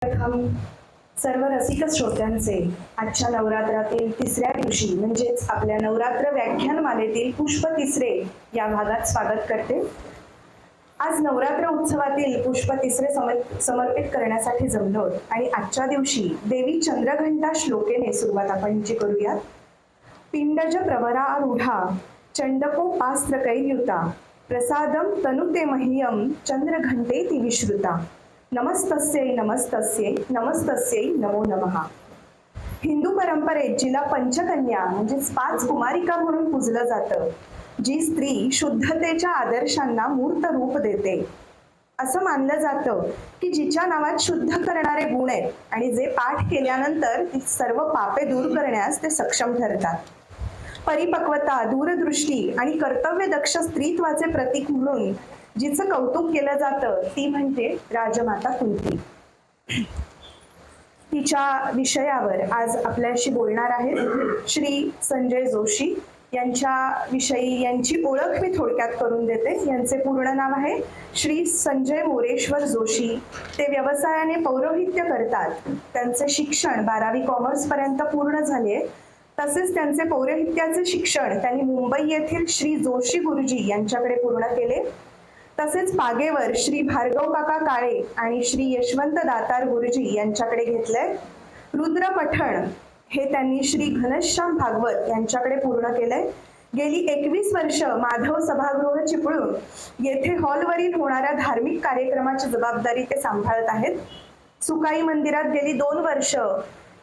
प्रथम सर्व रसिक श्रोत्यांचे आजच्या नवरात्रातील तिसऱ्या दिवशी म्हणजेच आपल्या नवरात्र व्याख्यानमालेतील पुष्प तिसरे या भागात स्वागत करते। आज नवरात्र उत्सवातील पुष्प तिसरे समर्पित करण्यासाठी जमलो आणि आजच्या दिवशी देवी चंद्रघंटा श्लोकेने सुरुवात आपण हिची करूया। पिंडज प्रवरा रूढा चंडको पास्त्रकैर्युता प्रसादम तनुते मह्यम चंद्रघंटेति विश्रुता नमस्तस्यै नमस्तस्यै नमस्तस्यै नमो नमः। हिंदू परंपरेत जिला पंचकन्या म्हणजेच 5 कुमारिका म्हणून पूजलं जातं, जी स्त्री शुद्धतेच्या आदर्शांना मूर्त रूप देते। असं मानलं जातं की जिच्या नावात शुद्ध करणारे गुण आहेत आणि जे पाठ केल्यानंतर ती सर्व पापे दूर करण्यास ते सक्षम ठरतात। परिपक्वता, दूरदृष्टी आणि कर्तव्यदक्ष स्त्रीत्वाचे प्रतीक म्हणून जिचं कौतुक केलं जातं ती म्हणजे राजमाता कुंती। तिच्या विषयावर आज आपल्याशी बोलणार आहेत श्री संजय जोशी। यांच्या विषयी यांची ओळख मी थोडक्यात करून देते। यांचे पूर्ण नाव आहे श्री संजय मोरेश्वर जोशी। ते व्यवसायाने पौरोहित्य करतात। त्यांचे शिक्षण 12वी कॉमर्स पर्यंत पूर्ण झाले। तसेच त्यांचे पौरोहित्याचे शिक्षण त्यांनी मुंबई येथील श्री जोशी गुरुजी यांच्याकडे पूर्ण केले। तसेच पागेवर श्री भार्गव काका काळे आणि श्री यशवंत दातार गुरुजी यांच्याकडे घेतले। रुद्र पठण हे त्यांनी श्री घनश्याम भागवत यांच्याकडे पूर्ण केले। गेली 21 वर्ष माधव सभागृह चिपळूण येथे हॉलवरील होणाऱ्या धार्मिक कार्यक्रमाची जबाबदारी ते सांभाळत आहेत। सुकाई मंदिरात गेली 2 वर्ष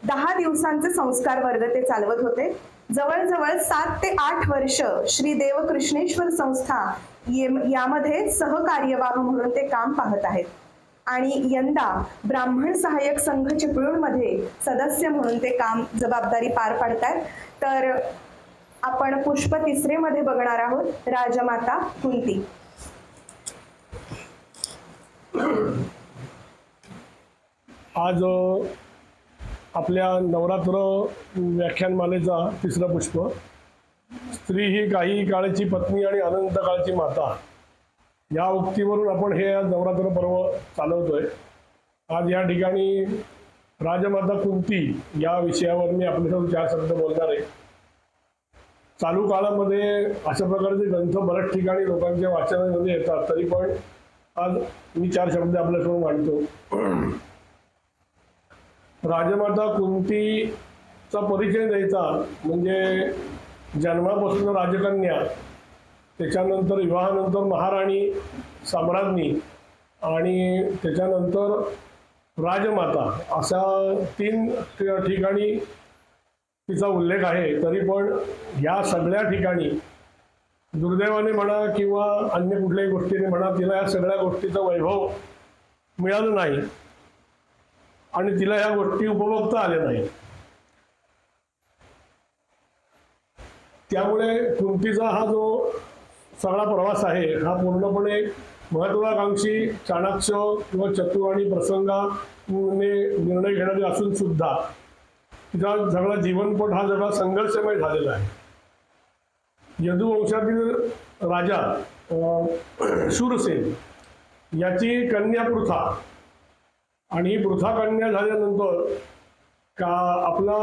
10 दिवसांचे संस्कार वर्ग ते चालवत होते। जवळजवळ 7 ते 8 वर्ष श्री देवकृष्णेश्वर संस्था यामध्ये सहकार्यवाह म्हणून ते काम पाहत आहेत आणि यंदा ब्राह्मण सहाय्यक संघ चिपळूण मध्ये सदस्य म्हणून ते काम जबाबदारी पार पाडतात। तर आपण पुष्प तिसरे मध्ये बघणार आहोत राजमाता कुंती। आज आपल्या नवरात्र व्याख्यानमालेचा तिसरा पुष्प स्त्री ही काही काळची पत्नी आणि अनंत काळची माता या उक्तीवरून आपण हे नवरात्र पर्व चालवतोय। आज या ठिकाणी राजमाता कुंती या विषयावर मी आपल्यासोबत 4 शब्द बोलणार आहे। चालू काळामध्ये अशा प्रकारचे ग्रंथ बऱ्याच ठिकाणी लोकांच्या वाचनामध्ये येतात, तरी पण आज मी 4 शब्द आपल्यासमोर मांडतो। राजमाता कुंतीचा परिचय द्यायचा म्हणजे जन्मापासून राजकन्या, त्याच्यानंतर विवाहानंतर महाराणी सम्राज्ञी आणि त्याच्यानंतर राजमाता अशा 3 ठिकाणी तिचा उल्लेख आहे। तरी पण या सगळ्या ठिकाणी दुर्दैवाने म्हणा किंवा अन्य कुठल्याही गोष्टीने म्हणा तिला या सगळ्या गोष्टीचा वैभव मिळालं नाही आणि तिला ह्या गोष्टी उपभोगता आल्या नाही। त्यामुळे कुंतीचा हा जो सगळा प्रवास आहे हा पूर्णपणे महत्वाकांक्षी, चाणाक्ष किंवा चतुर आणि प्रसंगाने निर्णय घेणारे असून सुद्धा तिचा सगळा जीवनपट हा सगळा संघर्षमय झालेला आहे। यदुवंशातील राजा शूरसेन याची कन्या पृथा आणि ही पृथा कन्या झाल्यानंतर का आपला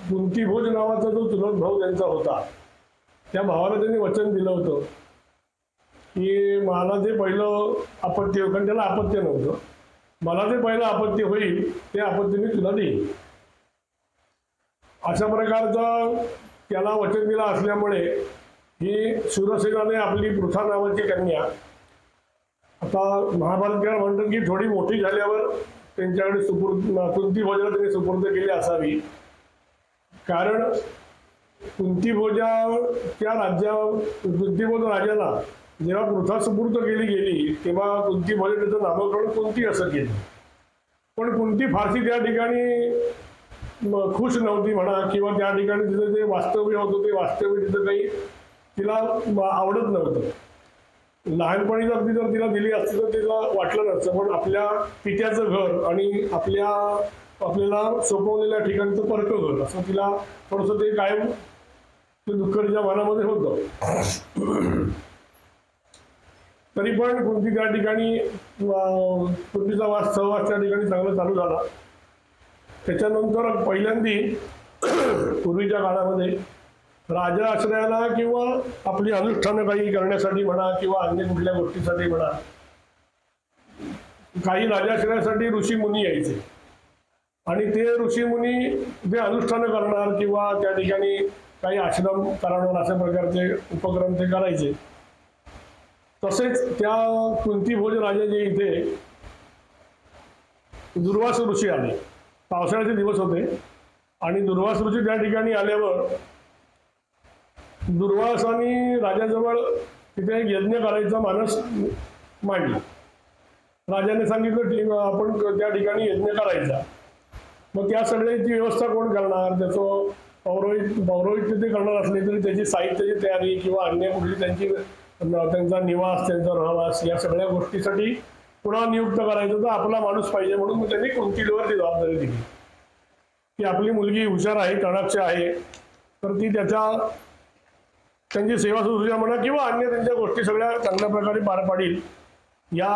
कुंतीभोज नावाचा जो चुलत भाऊ त्यांचा होता त्या भावाला त्यांनी वचन दिलं होतं की मला जे पहिलं आपत्ती, कारण त्याला अपत्य नव्हतं, मला जे पहिलं अपत्य होईल ते अपत्य मी तुला देईन। अशा प्रकारचा त्याला वचन दिलं असल्यामुळे ही शूरसेनाने आपली पृथा नावाची कन्या आता महाभारतकार म्हणतात की थोडी मोठी झाल्यावर त्यांच्याकडे कुंतीभोजाला त्यांनी सुपूर्द केली असावी, कारण कुंतीभोज राजाला जेव्हा पृथा सुपूर्द केली गेली तेव्हा कुंतीभोज त्याचं नामकरण कुंती असं केलं। पण कुंती फारशी त्या ठिकाणी खुश नव्हती म्हणा किंवा त्या ठिकाणी तिचं जे वास्तव्य होतं ते वास्तव्य तिचं काही तिला आवडत नव्हतं। लहानपणी जर तिला दिली असती तर तिला वाटलं नसतं, पण आपल्या पित्याचं घर आणि आपल्याला सोपवलेल्या ठिकाणचं परकं घर असं तिला थोडंसं ते कायम ते दुःख तिच्या मनामध्ये होतं। तरी पण कुंती त्या ठिकाणी पूर्वीचा वास सहवास त्या ठिकाणी चांगला चालू झाला. त्याच्यानंतर पहिल्यांदी पूर्वीच्या काळामध्ये राजा आश्रयाला किंवा आपली अनुष्ठानं काही करण्यासाठी म्हणा किंवा अन्य कुठल्या गोष्टीसाठी म्हणा काही राजाश्रयासाठी ऋषी मुनी यायचे आणि ते ऋषी मुनी जे अनुष्ठानं करणार किंवा त्या ठिकाणी काही आश्रम चालवणार अशा प्रकारचे उपक्रम ते करायचे. तसेच त्या कुंतीभोज राजाचे इथे दुर्वास ऋषी आले. पावसाळ्याचे दिवस होते आणि दुर्वास ऋषी त्या ठिकाणी आल्यावर दुर्वासानी राजाजवळ तिथे एक यज्ञ करायचा मानस मांडला. राजाने सांगितलं ठीक आपण त्या ठिकाणी यज्ञ करायचा. मग त्या सगळ्याची व्यवस्था कोण करणार, त्याचं पौरोहित्य ते करणार असले तरी त्याची साहित्याची तयारी किंवा अन्य कुठली त्यांचा निवास त्यांचा रहवास या सगळ्या गोष्टीसाठी पुन्हा नियुक्त करायचं तर आपला माणूस पाहिजे. म्हणून मग त्यांनी कुंतीवर ती जबाबदारी दिली की आपली मुलगी हुशार आहे, चाणाक्ष आहे, तर ती त्यांची सेवा सुश्रूषा म्हणा किंवा अन्य त्यांच्या गोष्टी सगळ्या चांगल्या प्रकारे पार पाडील या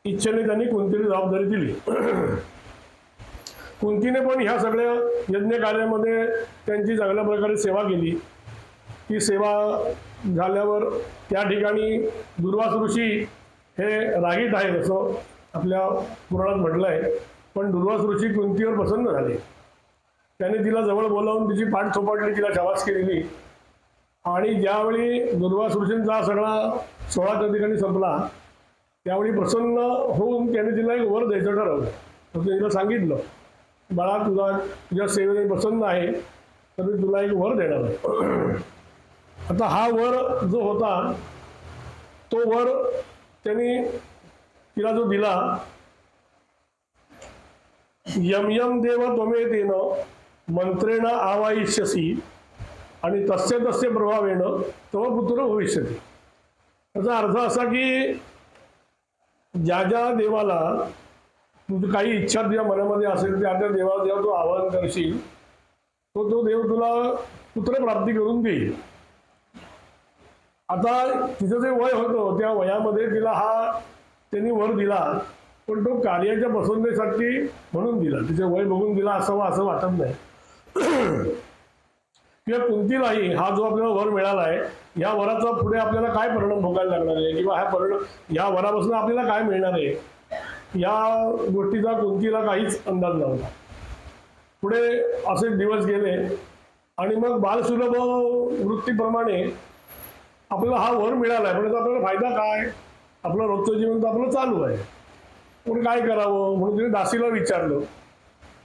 इच्छेने त्यांनी कुंतीला जबाबदारी दिली. कुंतीने पण ह्या सगळ्या यज्ञ कार्यामध्ये त्यांची चांगल्या प्रकारे सेवा केली. ती सेवा झाल्यावर त्या ठिकाणी दुर्वास ऋषी हे रागीट आहेत असं आपल्या पुराणात म्हटलं आहे. पण दुर्वास ऋषी कुंतीवर प्रसन्न झाले. त्याने तिला जवळ बोलावून तिची पाठ थोपाटली, तिला शाबासकी दिली आणि ज्यावेळी दुर्वास ऋषींचा सगळा सोहळा त्या ठिकाणी संपला त्यावेळी प्रसन्न होऊन त्याने तिला एक वर द्यायचं ठरवलं. तर तिला सांगितलं, बाळा तुझ्या सेवेने प्रसन्न आहे तर मी तुला एक वर देणार आहे. आता हा वर जो होता तो वर त्यांनी तिला जो दिला, यम यम देव त्वमेतेन मंत्रेण आवाहिष्यसी आणि तस्य तस्य प्रभावेण तव पुत्र भविष्यति. त्याचा अर्थ असा की ज्या ज्या देवाला तुझी काही इच्छा तुझ्या मनामध्ये असेल त्या त्या देवाला जेव्हा तू आवाहन करशील तो देव तुला पुत्रप्राप्ती करून देईल. आता तिचं जे वय होतं त्या वयामध्ये तिला त्यांनी वर दिला, पण तो कार्याच्या प्रसन्नतेसाठी म्हणून दिला. तिचे वय बघून दिला असावा असं वाटत नाही. किंवा कुंतीलाही हा जो आपल्याला वर मिळाला आहे या वराचा पुढे आपल्याला काय परिणाम भोगायला लागणार आहे किंवा या वरापासून आपल्याला काय मिळणार आहे या गोष्टीचा कुंतीला काहीच अंदाज नव्हता. पुढे असे दिवस गेले आणि मग बालसुलभ वृत्तीप्रमाणे आपल्याला हा वर मिळाला आहे, पण याचा आपल्याला फायदा काय, आपलं रोजचं जीवन तर आपलं चालू आहे, पण काय करावं म्हणून तिने दासीला विचारलं.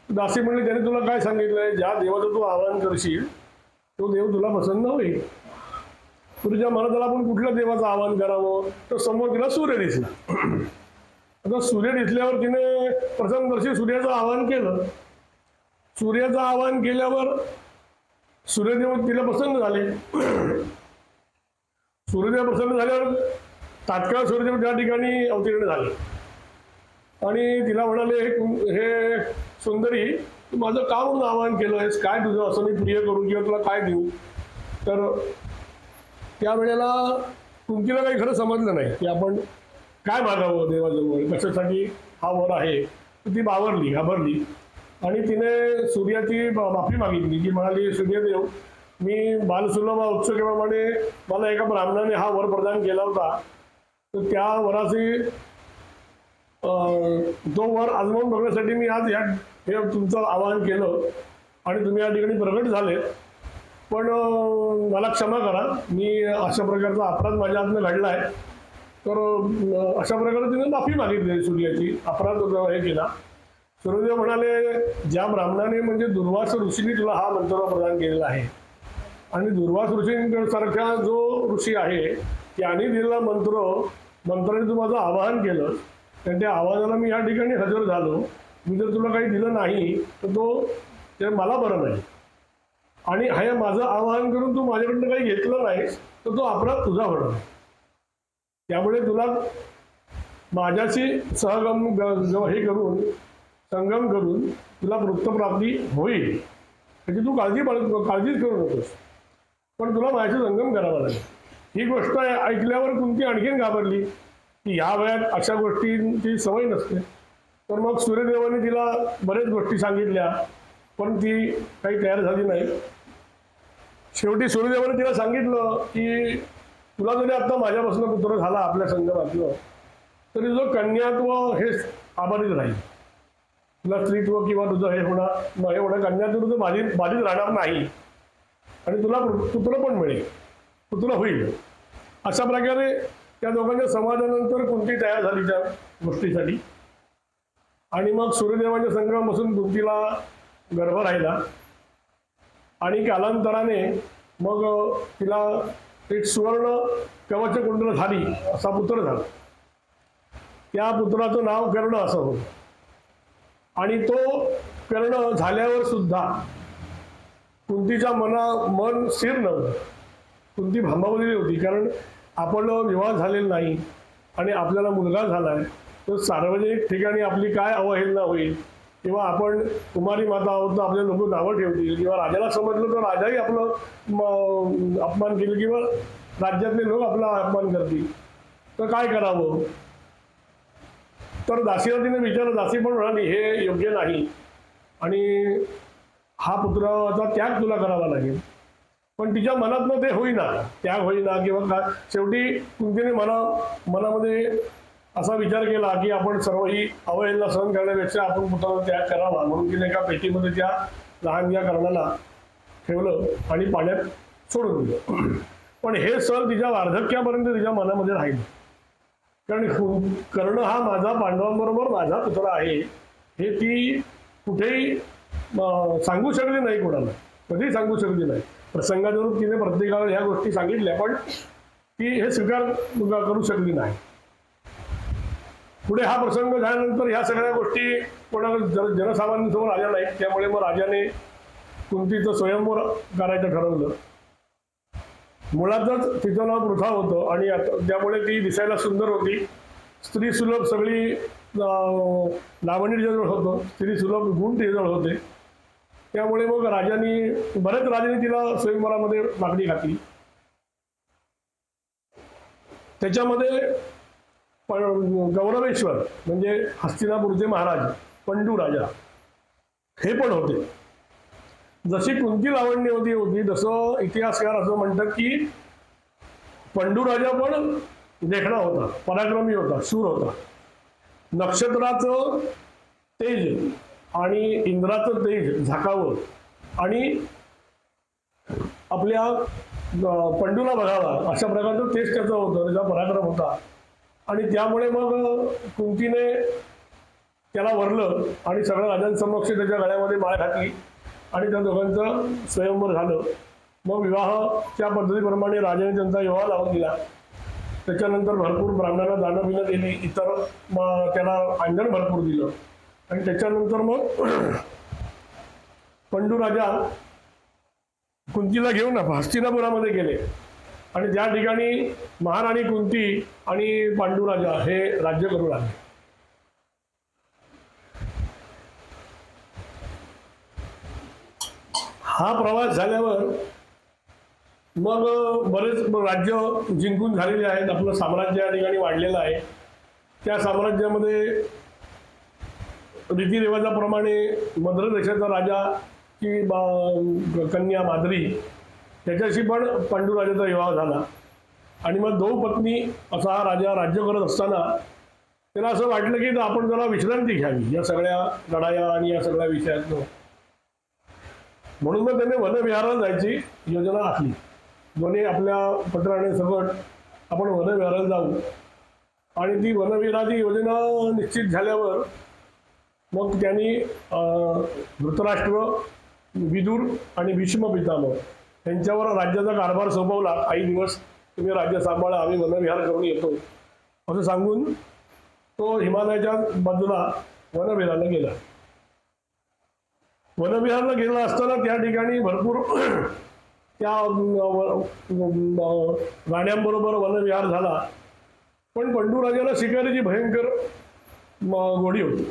दासी म्हणली त्याने तुला काय सांगितलंय, ज्या देवाचं तू आवाहन करशील तो देव तुला प्रसन्न होईल. तुझ्या मनात आला आपण कुठल्या देवाचं आवाहन करावं, तर समोर तिला सूर्य दिसला. आता सूर्य दिसल्यावर तिने प्रथमदर्शी सूर्याचं आवाहन केलं. सूर्याचं आवाहन केल्यावर सूर्यदेव तिला प्रसन्न झाले. सूर्यदेव प्रसन्न झाल्यावर तात्काळ सूर्यदेव त्या ठिकाणी अवतीर्ण झाले आणि तिला म्हणाले, हे सुंदरी तू माझं का म्हणून आवाहन केलं आहेस, काय तुझं असं मी प्रिय करू किंवा तुला काय देऊ. तर त्यावेळेला कुंतीला काही खरं समजलं नाही की आपण काय मागावं देवाजवळ, कशासाठी हा वर आहे. तर ती घाबरली आणि तिने सूर्याची माफी मागितली की म्हणाली, सूर्यदेव मी बालसुलभ उत्सुकेप्रमाणे मला एका ब्राह्मणाने हा वर प्रदान केला होता, तर त्या वराची तो वर आजमावून बघण्यासाठी मी आज हे तुमचं आवाहन केलं आणि तुम्ही या ठिकाणी प्रगट झाले, पण मला क्षमा करा, मी अशा प्रकारचा अपराध माझ्या हातनं घडला आहे. तर अशा प्रकारे तिने माफी मागितली सूर्याची, अपराध हे केला. सूर्यदेव म्हणाले, ज्या ब्राह्मणाने म्हणजे दुर्वास ऋषींनी तुला हा मंत्र प्रदान केलेला आहे आणि दुर्वास ऋषींसारखा जो ऋषी आहे त्याने दिलेला मंत्राने तू माझं आवाहन केलं, त्या आवाहनाला मी या ठिकाणी हजर झालो. मी जर तुला काही दिलं नाही तर ते मला बरं नाही आणि हे माझं आवाहन करून तू माझ्याकडनं काही घेतलं नाहीस तर तो अपराध तुझा होणार. त्यामुळे तुला माझ्याशी संगम करून तुला वृत्तप्राप्ती होईल, त्याची तू काळजीच करू नकोस, पण तुला माझ्याशी संगम करावा लागेल. ही गोष्ट ऐकल्यावर कुंती आणखीन घाबरली की ह्या वयात अशा गोष्टींची सवय नसते. तर मग सूर्यदेवाने तिला बरेच गोष्टी सांगितल्या, पण ती काही तयार झाली नाही. शेवटी सूर्यदेवाने तिला सांगितलं की तुला जरी आता माझ्यापासून पुत्र झाला आपल्या संगमातलं, तरी तुझं कन्यात्व हे अबाधित राहील. तुला स्त्रीत्व किंवा तुझं हे होणार एवढं कन्यात्व तुझं बाधित राहणार नाही आणि तुला पुत्र पण मिळेल, पुत्र होईल. अशा प्रकारे त्या दोघांच्या संवादानंतर कुंती तयार झाली त्या गोष्टीसाठी. आणि मग सूर्यदेवाच्या संगमापासून कुंतीला गर्भ राहिला आणि कालांतराने मग तिला एक सुवर्ण कवच कुंडलधारी असा पुत्र झाला. त्या पुत्राचं नाव कर्ण असं होतं. आणि तो कर्ण झाल्यावर सुद्धा कुंतीच्या मन स्थिर नव्हतं. कुंती भांबावलेली होती, कारण आपलं विवाह झालेला नाही आणि आपल्याला मुलगा झालाय, तर सार्वजनिक ठिकाणी आपली काय अवहेलना होईल, किंवा आपण कुमारी माता आहोत तर आपले लोक नावं ठेवतील, किंवा राजाला समजलं तर राजाही आपलं अपमान केलं, किंवा राज्यातले लोक आपला अपमान करतील, तर काय करावं. तर दासीला तिने विचारलं. दासी पण म्हणाली हे योग्य नाही आणि हा पुत्राचा त्याग तुला करावा लागेल. पण तिच्या मनातनं ते होईना, त्याग होईना किंवा शेवटी कुंतीने मनामध्ये असा विचार केला की आपण सर्व ही अवहेलना सहन करण्यापेक्षा आपण पुत्राचा त्याग करावा. म्हणून तिने एका पेटीमध्ये त्या लहानग्या कर्णाला ठेवलं आणि पाण्यात सोडून दिलं. पण हे सर तिच्या वार्धक्यापर्यंत तिच्या मनामध्ये राहिलं, कारण कर्ण हा माझा पांडवांबरोबर माझा पुत्र आहे हे ती कुठेही सांगू शकली नाही, कोणाला कधीही सांगू शकली नाही. प्रसंगानुरूप तिने प्रत्येकाला ह्या गोष्टी सांगितल्या, पण ती हे स्वीकार करू शकली नाही. पुढे हा प्रसंग झाल्यानंतर ह्या सगळ्या गोष्टी कोणाला जनसामान्यांसमोर आल्या नाहीत. त्यामुळे मग राजाने कुंतीचं स्वयंवर करायचं ठरवलं. मुळातच तिचं नाव पृथा होतं आणि त्यामुळे ती दिसायला सुंदर होती. स्त्री सुलभ सगळी लावणी तिच्याजवळ होतं, स्त्री सुलभ गुण तिच्याजवळ होते. त्यामुळे मग बऱ्याच राजांनी तिला स्वयंवरामध्ये मागणी घातली. त्याच्यामध्ये गौरवेश्वर म्हणजे हस्तिनापूरचे महाराज पंडू राजा हे पण होते. जशी कुंती लावण्य होती तसं इतिहासकार असं म्हणतात की पंडू राजा पण देखणा होता, पराक्रमी होता, शूर होता. नक्षत्राचं तेज आणि इंद्राचं तेज झाकावं आणि आपल्या पंडूला बघावा अशा प्रकारचं तेज त्याचं होतं, त्याचा पराक्रम होता. आणि त्यामुळे मग कुंतीने त्याला वरलं आणि सगळ्या राजांसमक्ष त्याच्या गळ्यामध्ये माळ घातली आणि त्या दोघांचं स्वयंवर झालं. मग विवाह त्या पद्धतीप्रमाणे राजाने त्यांचा विवाह लावून दिला. त्याच्यानंतर भरपूर ब्राह्मणांना दानं बिनं दिली, इतर त्याला अंगण भरपूर दिलं. आणि त्याच्यानंतर मग पंडू राजा कुंतीला घेऊन हस्तिनापुरामध्ये गेले आणि त्या ठिकाणी महाराणी कुंती आणि पांडू राजा हे राज्य करू लागले. हा प्रवास झाल्यावर मग बरेच राज्य जिंकून झालेले आहेत. आपलं साम्राज्य या ठिकाणी वाढलेलं आहे. त्या साम्राज्यामध्ये रीतिरिवाजाप्रमाणे मद्र देशाचा राजा की कन्या माद्री त्याच्याशी पण पांडू राजाचा विवाह झाला. आणि मग पत्नी असा हा राजा राज्य करत असताना त्याला असं वाटलं की आपण जरा विश्रांती घ्यावी या सगळ्या लढाया आणि या सगळ्या विषयातनं. म्हणून मग त्याने वनविहाराला जायची योजना आखली. दोन्ही आपल्या पत्राने सकट आपण वनविहाराला जाऊ. आणि ती वनविहाराची योजना निश्चित झाल्यावर मग त्यांनी धृतराष्ट्र, विदुर आणि भीष्म पितामह यांच्यावर राज्याचा कारभार सोपवला. काही दिवस तुम्ही राज्य सांभाळा, आम्ही वनविहार करून येतो असं सांगून तो हिमालयाच्या बाजूला वनविहाराला गेला. वनविहाराला गेला असताना त्या ठिकाणी भरपूर त्या राण्यांबरोबर वनविहार झाला. पण पंडू राजाला शिकारीची भयंकर गोडी होती.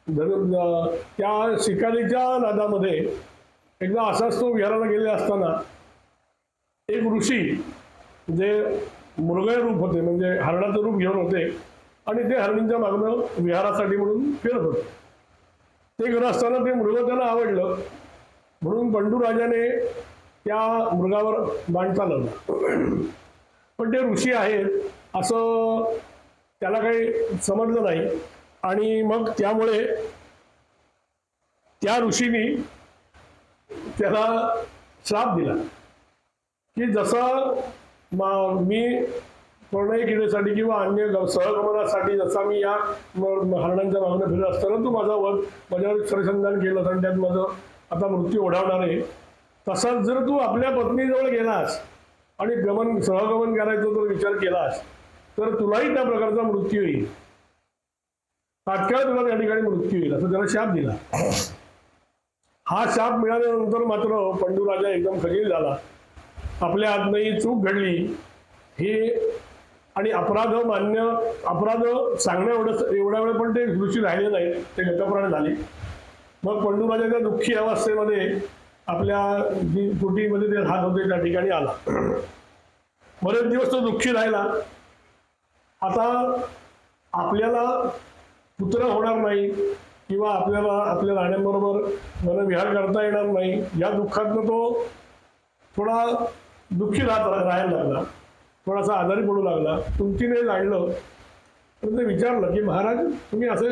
त्या शिकारीच्या नादामध्ये एकदा असाच तो विहाराला गेले असताना एक ऋषी जे मृगय रूप होते, म्हणजे हरणाचं रूप घेऊन होते आणि ते हरणींच्या मागणं विहारासाठी म्हणून फिरत होते. ते करत असताना ते मृग त्यांना आवडलं म्हणून बंडू राजाने त्या मृगावर बाण चालवला. पण ते ऋषी आहेत असं त्याला काही समजलं नाही आणि मग त्यामुळे त्या ऋषीनी त्याला श्राप दिला की जसं मी कोणत्याही क्रीडेसाठी किंवा अन्य सहगमनासाठी जसा मी या हरणांच्या मागणं फिरत असताना तू माझ्यावर सरसंधान केलं आणि त्यात माझं आता मृत्यू ओढावणार आहे, तसाच जर तू आपल्या पत्नीजवळ गेलास आणि सहगमन करायचा जर विचार केलास तर तुलाही त्या प्रकारचा मृत्यू येईल, तात्काळ तुला त्या ठिकाणी मृत्यू येईल, असं त्याला शाप दिला. हा शाप मिळाल्यानंतर मात्र पंडू राजा एकदम खजील झाला. आपल्या हातनंही चूक घडली ही आणि अपराध सांगण्या एवढ्या वेळ पण ते ऋषी राहिले नाही, ते गतप्राण झाले. मग पंडू राजा त्या दुःखी अवस्थेमध्ये आपल्या जी तुटीमध्ये ते हात होते त्या ठिकाणी आला. बरेच दिवस तो दुःखी राहिला. आता आपल्याला पुत्र होणार नाही किंवा आपल्याला आपल्या राण्यांबरोबर वनविहार करता येणार नाही या दुःखातनं तो थोडा दुःखी राहायला लागला, थोडासा आजारी पडू लागला. कुंतीने जाणलं तर ते विचारलं की महाराज तुम्ही असे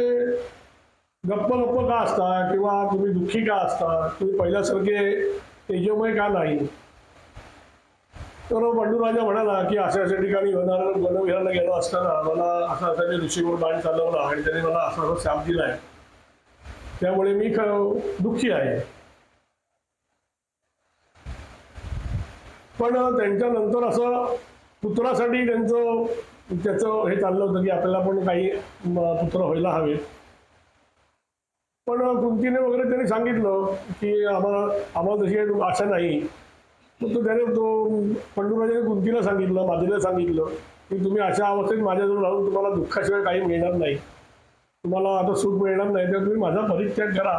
गप्प का असता किंवा तुम्ही दुःखी का असता, तुम्ही पहिल्यासारखे तेजोमय का नाही. तर बंडू राजा म्हणाला की अशा ठिकाणी वनविहाराला गेलो असताना मला असं ऋषीवर बाण चालवला आणि त्याने मला असा शाप दिलाय, त्यामुळे मी दुःखी आहे. पण त्यांच्यानंतर असं पुत्रासाठी त्याचं हे चाललं होतं की आपल्याला पण काही पुत्र व्हायला हवे. पण कुंतीने वगैरे त्यांनी सांगितलं की आम्हाला तशी काही आशा नाही. मग त्याने पंडूराजाने कुंतीला सांगितलं, माद्रीला सांगितलं की तुम्ही अशा अवस्थेत माझ्याजवळ राहून तुम्हाला दुःखाशिवाय काही मिळणार नाही, तुम्हाला आता सुख मिळणार नाही, तर तुम्ही माझा परित्याग करा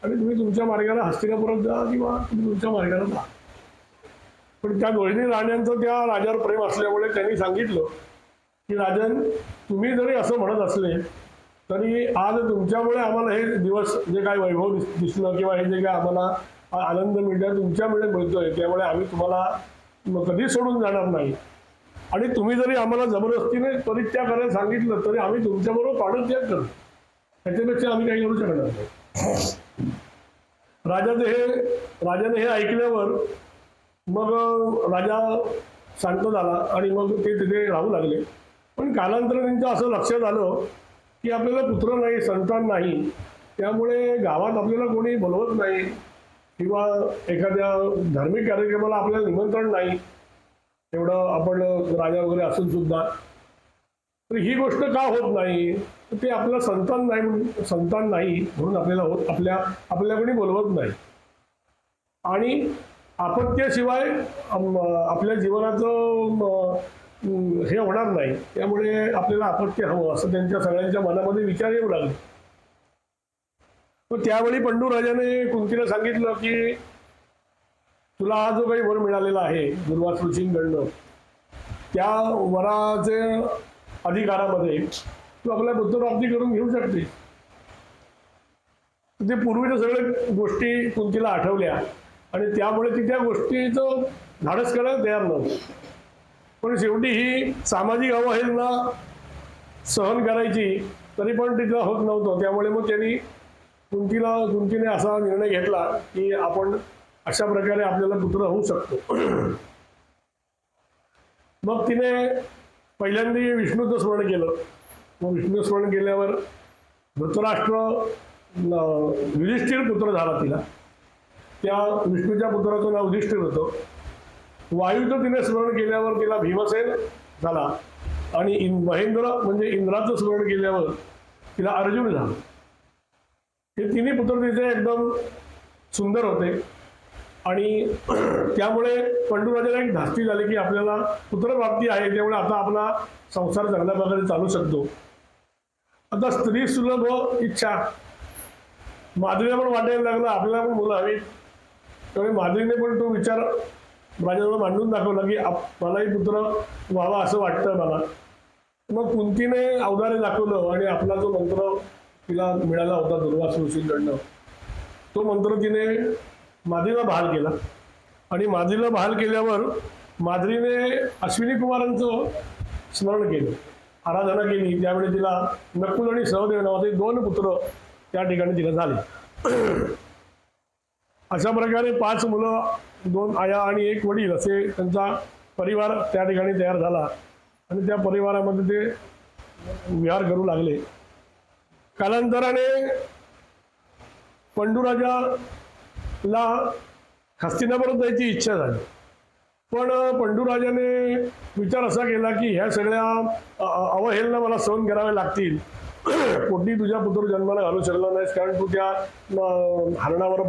आणि तुम्ही तुमच्या मार्गाला हस्तिनापुरात जा किंवा तुम्ही तुमच्या मार्गाला जा. पण त्या दोन्ही राण्यांचं त्या राजावर प्रेम असल्यामुळे त्यांनी सांगितलं की राजन, तुम्ही जरी असं म्हणत असले तरी आज तुमच्यामुळे आम्हाला हे दिवस जे काय वैभव दिसलं किंवा हे जे काय आम्हाला आनंद मिळतो तुमच्यामुळे मिळतोय, त्यामुळे आम्ही तुम्हाला कधी सोडून जाणार नाही. आणि तुम्ही जरी आम्हाला जबरदस्तीने परित्याग करायला सांगितलं तरी आम्ही तुमच्याबरोबर पाणत्याग करू, त्याच्यापेक्षा आम्ही काही करू शकणार नाही. राजाने हे ऐकल्यावर मग राजा शांत झाला आणि मग ते तिथे राहू लागले. पण कालांतराने त्यांचं असं लक्षात आलं की आपल्याला पुत्र नाही, संतान नाही, त्यामुळे गावात आपल्याला कोणी बोलवत नाही किंवा एखाद्या धार्मिक कार्यक्रमाला आपल्याला निमंत्रण नाही, एवढं आपण राजा वगैरे असून सुद्धा. तर ही गोष्ट का होत नाही, ते आपलं संतान नाही म्हणून आपल्याला कोणी बोलवत नाही. आणि अपत्याशिवाय आपल्या जीवनाचं हे होणार नाही, त्यामुळे आपल्याला अपत्य हवं असं त्यांच्या सगळ्यांच्या मनामध्ये विचार येऊ लागले. मग त्यावेळी पंडू राजाने कुंतीला सांगितलं की तुला हा जो काही वर मिळालेला आहे दुर्वास ऋषींकडनं, त्या वराचे अधिकारामध्ये तू आपल्या पुत्रप्राप्ती करून घेऊ शकते. ते पूर्वीच्या सगळ्या गोष्टी कुंतीला आठवल्या आणि त्यामुळे ती त्या गोष्टीचं धाडस करायला तयार नव्हती. पण शेवटी ही सामाजिक अवहेलना सहन करायची तरी पण तिला होत नव्हतं. त्यामुळे मग त्यांनी कुंतीने असा निर्णय घेतला की आपण अशा प्रकारे आपल्याला पुत्र होऊ शकतो. मग तिने पहिल्यांदा विष्णूचं स्मरण केलं. मग विष्णू स्मरण केल्यावर धृतराष्ट्र युधिष्ठिर पुत्र झाला तिला. त्या विष्णूच्या पुत्राचं नाव युधिष्ठिर होतं. वायूचं तिने स्मरण केल्यावर तिला भीमसेन झाला आणि महेंद्र म्हणजे इंद्राचं स्मरण केल्यावर तिला अर्जुन झाला. हे तिन्ही पुत्र तिचे एकदम सुंदर होते आणि त्यामुळे पंडूराजाला एक धास्ती झाली की आपल्याला पुत्रप्राप्ती आहे, त्यामुळे आता आपला संसार चांगल्या प्रकारे चालू शकतो. आता स्त्री सुलभ इच्छा माधुरीला पण वाटायला लागलं आपल्याला पण मुलं हवी. त्यामुळे माधुरीने पण तो विचार राजाजवळ मांडून दाखवला की मलाही पुत्र व्हावा असं वाटतं मला. मग कुंतीने अवधारे दाखवलं आणि आपला जो मंत्र तिला मिळाला होता दुर्वासा ऋषींकडनं, तो मंत्र तिने माद्रीला बहाल केला. आणि माद्रीला बहाल केल्यावर माद्रीने अश्विनी कुमारांचं स्मरण केलं, आराधना केली. त्यावेळी तिला नकुल आणि सहदेव नावाचे 2 पुत्र त्या ठिकाणी तिला झाले. अशा प्रकारे 5 मुलं, 2 आया आणि 1 वडील असे त्यांचा परिवार त्या ठिकाणी तयार झाला. आणि त्या परिवारामध्ये ते विहार करू लागले. कालांतराने पंडूराजाला हस्तिनापुरात जायची इच्छा झाली. पण पंडूराजाने विचार असा केला की ह्या सगळ्या अवहेलना मला सहन कराव्या लागतील. पोटी तुझ्या पुत्र जन्माला घालू शकला नाहीस, कारण तू त्या हरणावर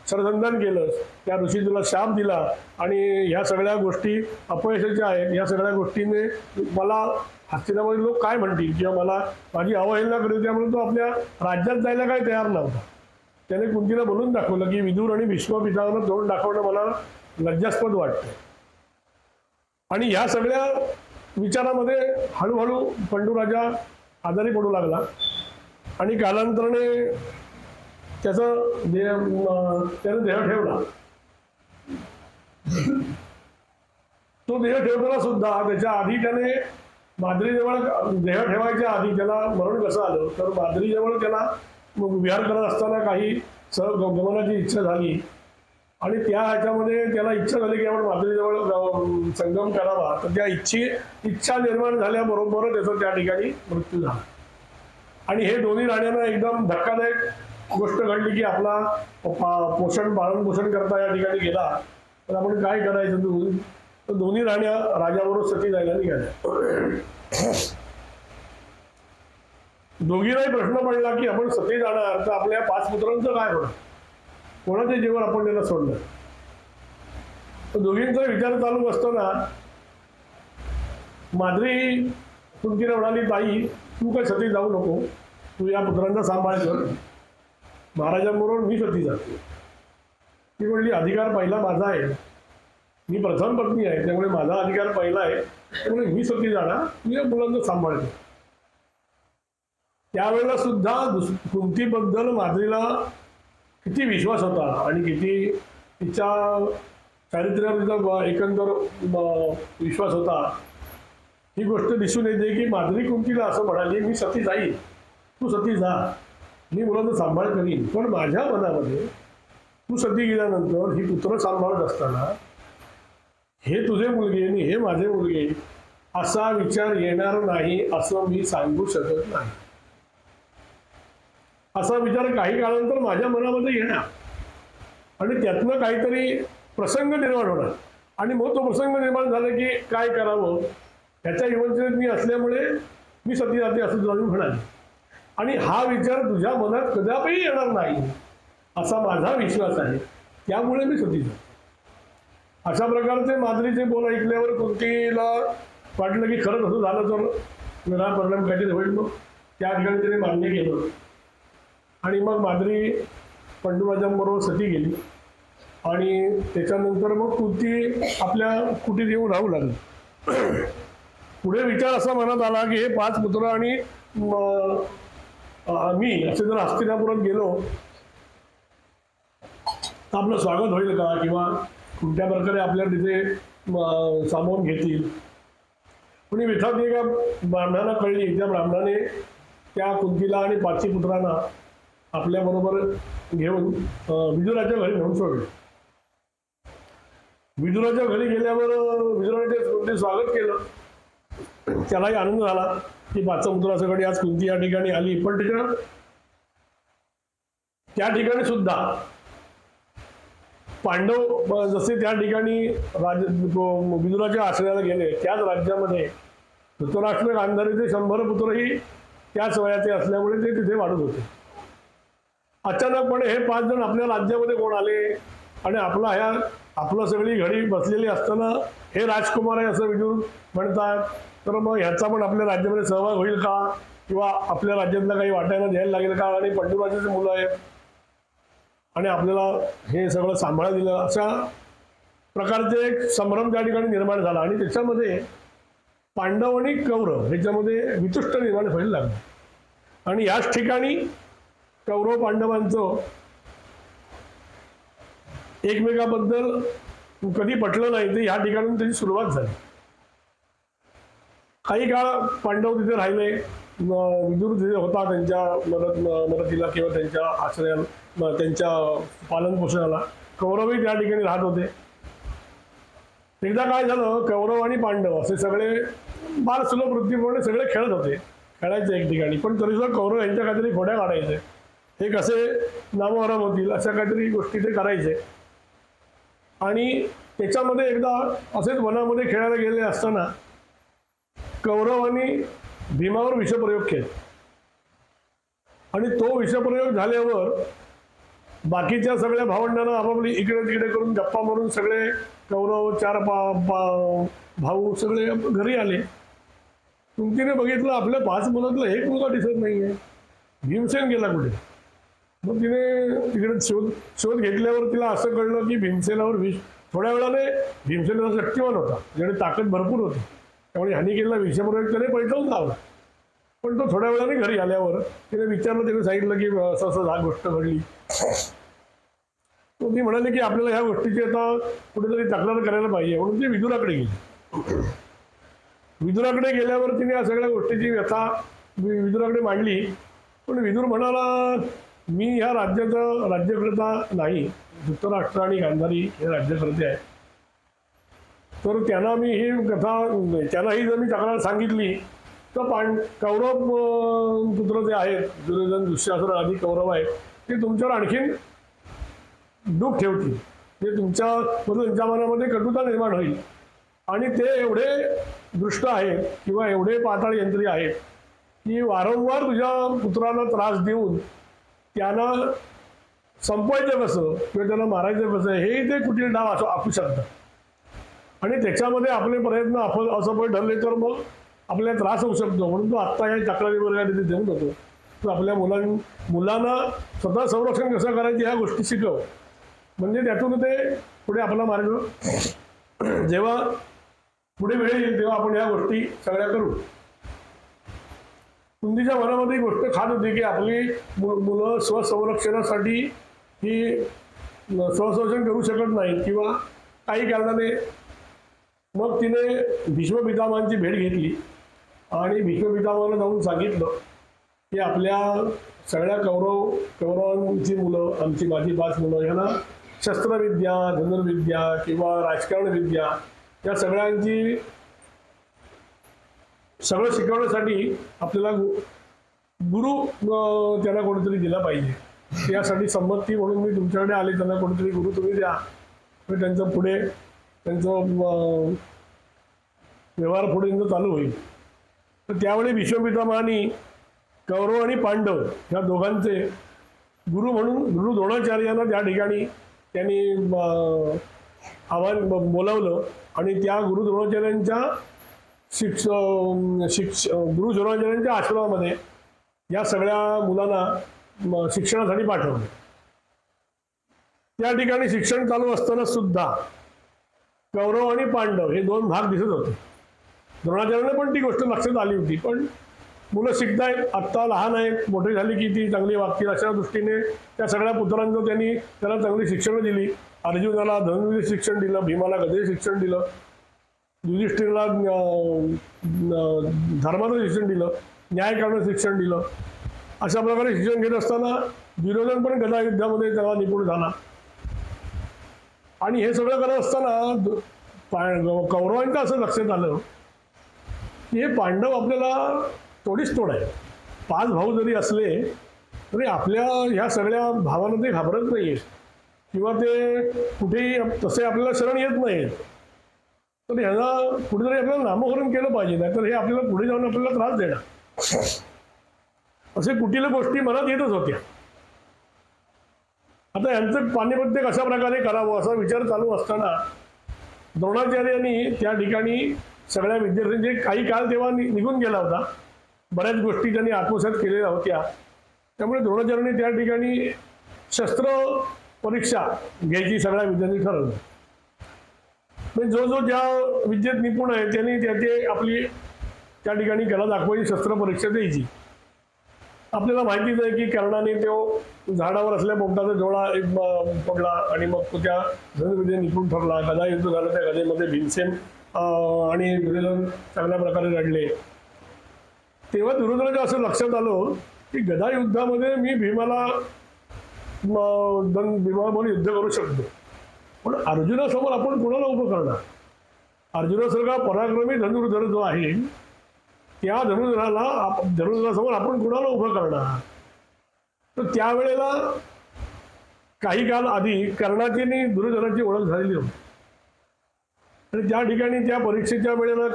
सरसंधान केलंस, त्या ऋषी तुला शाप दिला आणि ह्या सगळ्या गोष्टी अपयशाच्या आहेत. या सगळ्या गोष्टीने मला हस्तिनापुरातील लोक काय म्हणतील किंवा मला माझी अवहेलना करेल, त्यामुळे तो आपल्या राज्यात जायला काही तयार नव्हता. त्याने कुंतीला बोलून दाखवलं की विदूर आणि भीष्म पितामहांना तोंड दाखवणं मला लज्जास्पद वाटतं. आणि ह्या सगळ्या विचारामध्ये हळूहळू पंडूराजा आजारी पडू लागला. आणि कालांतराने त्यानं देह ठेवला. तो देह ठेवताना सुद्धा त्याच्या आधी त्याने माद्रीजवळ देह ठेवायच्या आधी त्याला मरण कसं आलं, तर माद्रीजवळ त्याला विहार करत असताना काही गमनाची इच्छा झाली. आणि त्या ह्याच्यामध्ये त्याला इच्छा झाली की आपण माद्रीजवळ संगम करावा. तर त्या इच्छा निर्माण झाल्याबरोबर त्याचा त्या ठिकाणी मृत्यू झाला. आणि हे दोन्ही राण्यांना एकदम धक्कादायक गोष्ट घडली की आपला पालन पोषण करता या ठिकाणी गेला, तर आपण काय करायचं. तर दोन्ही राण्या राजाबरोबर सती जायला निघाल्या. दोघींनाही प्रश्न पडला की आपण सती जाणार तर आपल्या 5 पुत्रांचं काय होणार, कोणाच्या जीवन आपण त्याला सोडलं. तर दोघींचा विचार चालू असताना माद्री कुंतीला म्हणाली, ताई तू काय सती जाऊ नको, तू या पुत्रांचा सांभाळ कर, महाराजांबरोबर मी सती जाते. ती म्हणली अधिकार पहिला माझा आहे, मी प्रथम पत्नी आहे, त्यामुळे माझा अधिकार पहिला आहे, त्यामुळे मी सती जाणार, तू या मुलांचा सांभाळ कर. त्यावेळेला सुद्धा कुंतीबद्दल माद्रीला किती विश्वास होता आणि किती तिच्या चारित्र्यावर एकंदर विश्वास होता ही गोष्ट दिसून येते की माद्री कुंतीला असं म्हणाली, मी सती जाईन, तू सती जा, मी मुलांचा सांभाळ करीन, पण माझ्या मनामध्ये तू सती गेल्यानंतर ही पुत्र सांभाळत असताना हे तुझे मुलगे आणि हे माझे मुलगे असा विचार येणार नाही असं मी सांगू शकत नाही. असा विचार काही काळानंतर माझ्या मनामध्ये येणार आणि त्यातनं काहीतरी प्रसंग निर्माण होणार. आणि मग तो प्रसंग निर्माण झाला की काय करावं याच्या विवंचनेत मी असल्यामुळे मी सती जाते असं तुला म्हणाले. आणि हा विचार तुझ्या मनात कदापि येणार नाही असा माझा विश्वास आहे, त्यामुळे मी सती जाते. अशा प्रकारचे माद्रीचे बोल ऐकल्यावर कुंतीला वाटलं की खरंच असं झालं तर वेगळा परिणाम काहीतरी होईल. मग त्या ठिकाणी तिने मान्य केलं आणि मग माद्री पंडूराजांबरोबर सती गेली. आणि त्याच्यानंतर मग कुंती आपल्या कुटीत येऊन राहू लागली. पुढे विचार असा मनात आला की हे 5 पुत्र आणि मी असे जर हस्तिनापुरात गेलो तर आपलं स्वागत होईल का, किंवा कोणत्या प्रकारे आपल्याला तिथे सामावून घेतील. पण ही व्यथा ती एका ब्राह्मणाला कळली. त्या ब्राह्मणाने त्या कुंतीला आणि 5 पुत्रांना आपल्याबरोबर घेऊन विदुराच्या घरी नेऊन सोडले. विदुराच्या घरी गेल्यावर विदुराने स्वागत केलं. त्यालाही आनंद झाला की 5 पुत्रासाठी आज कुंती या ठिकाणी आली. पण त्या ठिकाणी सुद्धा पांडव जसे त्या ठिकाणी विदुराच्या आश्रयाला गेले, त्याच राज्यामध्ये धृतराष्ट्र गांधारीचे 100 पुत्रही त्याच वयाचे असल्यामुळे ते तिथे वाढत होते. अचानकपणे हे 5 जण आपल्या राज्यामध्ये कोण आले आणि आपलं सगळी घडी बसलेली असताना हे राजकुमार आहे असं विदुर म्हणतात. तर मग ह्याचा पण आपल्या राज्यामध्ये सहभाग होईल का, किंवा आपल्या राज्यातला काही वाटायला द्यायला लागेल का, आणि पंडूराजाचे मुलं आहेत आणि आपल्याला हे सगळं सांभाळा दिलं, अशा प्रकारचे एक संभ्रम त्या ठिकाणी निर्माण झाला. आणि त्याच्यामध्ये पांडव आणि कौरव ह्याच्यामध्ये वितुष्ट निर्माण व्हायला लागलं आणि याच ठिकाणी कौरव पांडवांचं एकमेकाबद्दल कधी पटलं नाही ते ह्या ठिकाणून त्याची सुरुवात झाली. काही काळ पांडव तिथे राहिले, विदुर तिथे होता त्यांच्या मदतीला किंवा त्यांच्या आश्रयाला, त्यांच्या पालनपोषणाला. कौरवही त्या ठिकाणी राहत होते. एकदा काय झालं, कौरव आणि पांडव असे सगळे बालसुलभ वृत्तीप्रमाणे सगळे खेळत होते, खेळायचे एक ठिकाणी. पण तरी सुद्धा कौरव यांच्या काहीतरी खोड्या काढायचे, हे कसे नामोहरम होतील अशा काहीतरी गोष्टी ते करायचे. आणि त्याच्यामध्ये एकदा असेच वनामध्ये खेळायला गेले असताना कौरवांनी भीमावर विषप्रयोग केला आणि तो विषप्रयोग झाल्यावर बाकीच्या सगळ्या भावंडांना आपापली इकडे तिकडे करून गप्पा मारून सगळे कौरव 4 भाऊ सगळे घरी आले. कुंतीने बघितलं आपल्या 5 मुलातलं एक मुलगा दिसत नाहीये, भीमसेन गेला कुठे. मग तिने तिकडे शोध घेतल्यावर तिला असं कळलं की भीमसेनावर थोड्या वेळाने भीमसेनाचा शक्तिमान होता, ज्याने ताकद भरपूर होती, त्यामुळे ह्यानी केलेला विषप्रयोग त्याने पैठवून लावला. पण तो थोड्या वेळाने घरी आल्यावर तिने विचारलं, तिने सांगितलं की असं असं हा गोष्ट घडली. ती म्हणाली की आपल्याला ह्या गोष्टीची आता कुठेतरी तक्रार करायला पाहिजे, म्हणून ती विदुराकडे गेली. विदुराकडे गेल्यावर तिने या सगळ्या गोष्टीची व्यथा विदुराकडे मांडली. पण विदुर म्हणाला, मी ह्या राज्याचा राज्यकर्ता नाही, धृतराष्ट्र आणि गांधारी हे राज्यकर्ते आहे. तर त्यांना मी ही कथा, त्यांनाही जर मी तक्रार सांगितली तर कौरव पुत्र जे आहेत, दुर्योधन दुःशासन आदी कौरव आहेत, ते तुमच्यावर आणखीन दुःख ठेवतील, ते त्यांच्या मनामध्ये कटुता निर्माण होईल. आणि ते एवढे दृष्ट आहेत किंवा एवढे पाताळ यंत्री आहेत की वारंवार तुझ्या पुत्राला त्रास देऊन त्यांना संपवायचं कसं किंवा त्यांना मारायचं कसं हेही ते कुठील डाव असं आखू शकतात. आणि त्याच्यामध्ये आपले प्रयत्न असफळ ठरले तर मग आपल्याला त्रास होऊ शकतो. म्हणून तो आत्ता या तक्रारीवर काय तिथे देऊन जातो, तो आपल्या मुलांना स्वतः संरक्षण कसं करायचं ह्या गोष्टी शिकव, म्हणजे त्यातून ते पुढे आपला मार्ग जेव्हा पुढे वेळ येईल तेव्हा आपण या गोष्टी सगळ्या करू. कुंतीच्या मनामध्ये ही गोष्ट खात होती की आपली मुलं स्वसंरक्षणासाठी ही स्वसंरक्षण करू शकत नाहीत किंवा काही कारणाने. मग तिने भीष्म पितामहांची भेट घेतली आणि भीष्म पितामहाला जाऊन सांगितलं की आपल्या सगळ्या कौरवांची मुलं, माझी 5 मुलं, यांना शस्त्रविद्या, धनुर्विद्या किंवा राजकारण विद्या या सगळ्यांची सगळं शिकवण्यासाठी आपल्याला गुरु त्यांना कोणीतरी दिला पाहिजे. यासाठी संमती म्हणून मी तुमच्याकडे आले, त्यांना कोणीतरी गुरु तुम्ही द्या, त्यांचं पुढे त्यांचं व्यवहार पुढे चालू होईल. तर त्यावेळी भीष्म पितामहांनी कौरव आणि पांडव या दोघांचे गुरु म्हणून गुरु द्रोणाचार्यांना त्या ठिकाणी त्यांनी आव्हान बोलावलं आणि त्या गुरु द्रोणाचार्यांच्या गुरु द्रोणाचार्यांच्या आश्रमामध्ये या सगळ्या मुलांना शिक्षणासाठी पाठवलं. त्या ठिकाणी शिक्षण चालू असताना सुद्धा कौरव आणि पांडव हे 2 भाग दिसत होते. द्रोणाचार्यांना पण ती गोष्ट लक्षात आली होती, पण मुलं शिकतायत, आत्ता लहान आहेत, मोठी झाली की ती चांगली वागतील अशा दृष्टीने त्या सगळ्या पुत्रांचं त्याला चांगली शिक्षणं दिली. अर्जुनाला धनुर्विद्येचे शिक्षण दिलं, भीमाला गदेचे शिक्षण दिलं, युधिष्ठिरला धर्माचं शिक्षण दिलं, न्याय करण्याचं शिक्षण दिलं. अशा प्रकारे शिक्षण घेत असताना दुर्योधन पण गदा युद्धामध्ये त्याला निपुण झाला. आणि हे सगळं करत असताना कौरवांचं असं लक्षात आलं की हे पांडव आपल्याला थोडीच तोड आहे. 5 भाऊ जरी असले तरी आपल्या ह्या सगळ्या भावांना ते घाबरत नाही किंवा ते कुठेही तसे आपल्याला शरण येत नाहीत. तर ह्यांना कुठेतरी आपल्याला नामोहरण केलं पाहिजे, नाहीतर हे आपल्याला पुढे जाऊन आपल्याला त्रास देणार. असे कुठल्या गोष्टी मनात येतच होत्या. आता यांचं पानिपत्य कशा प्रकारे करावं असा विचार चालू असताना द्रोणाचार्यांनी त्या ठिकाणी सगळ्या विद्यार्थ्यांचे काही काळ तेव्हा निघून गेला होता, बऱ्याच गोष्टी त्यांनी आत्मसात केलेल्या होत्या. त्यामुळे द्रोणाचार्यांनी त्या ठिकाणी शस्त्र परीक्षा घ्यायची सगळ्या विद्यार्थी ठरवलं. म्हणजे जो ज्या विद्येत निपुण आहे त्यांनी त्याचे आपली त्या ठिकाणी कला दाखवायची, शस्त्र परीक्षा द्यायची. आपल्याला माहितीच आहे की कर्णाने तो झाडावर असल्या पोपटाचा डोळा एक पडला आणि मग तो त्या धनुर्विद्येत निपुण ठरला. गदा युद्ध झालं, त्या गदेमध्ये भीमसेन आणि दुर्योधन चांगल्या प्रकारे लढले. तेव्हा दुर्योधनाच्या असं लक्षात आलं की गदा युद्धामध्ये मी भीमाला भीमाबरोबर युद्ध करू शकतो, पण अर्जुनासमोर आपण कोणाला उभं करणार? अर्जुनासारखा पराक्रमी धनुर्धर जो आहे, त्या धनुर्धरासमोर आपण कोणाला उभं करणार? तर त्यावेळेला काही काल आधी कर्णाची आणि दुर्योधनाची ओळख झालेली होती. आणि त्या ठिकाणी त्या परीक्षेच्या वेळेला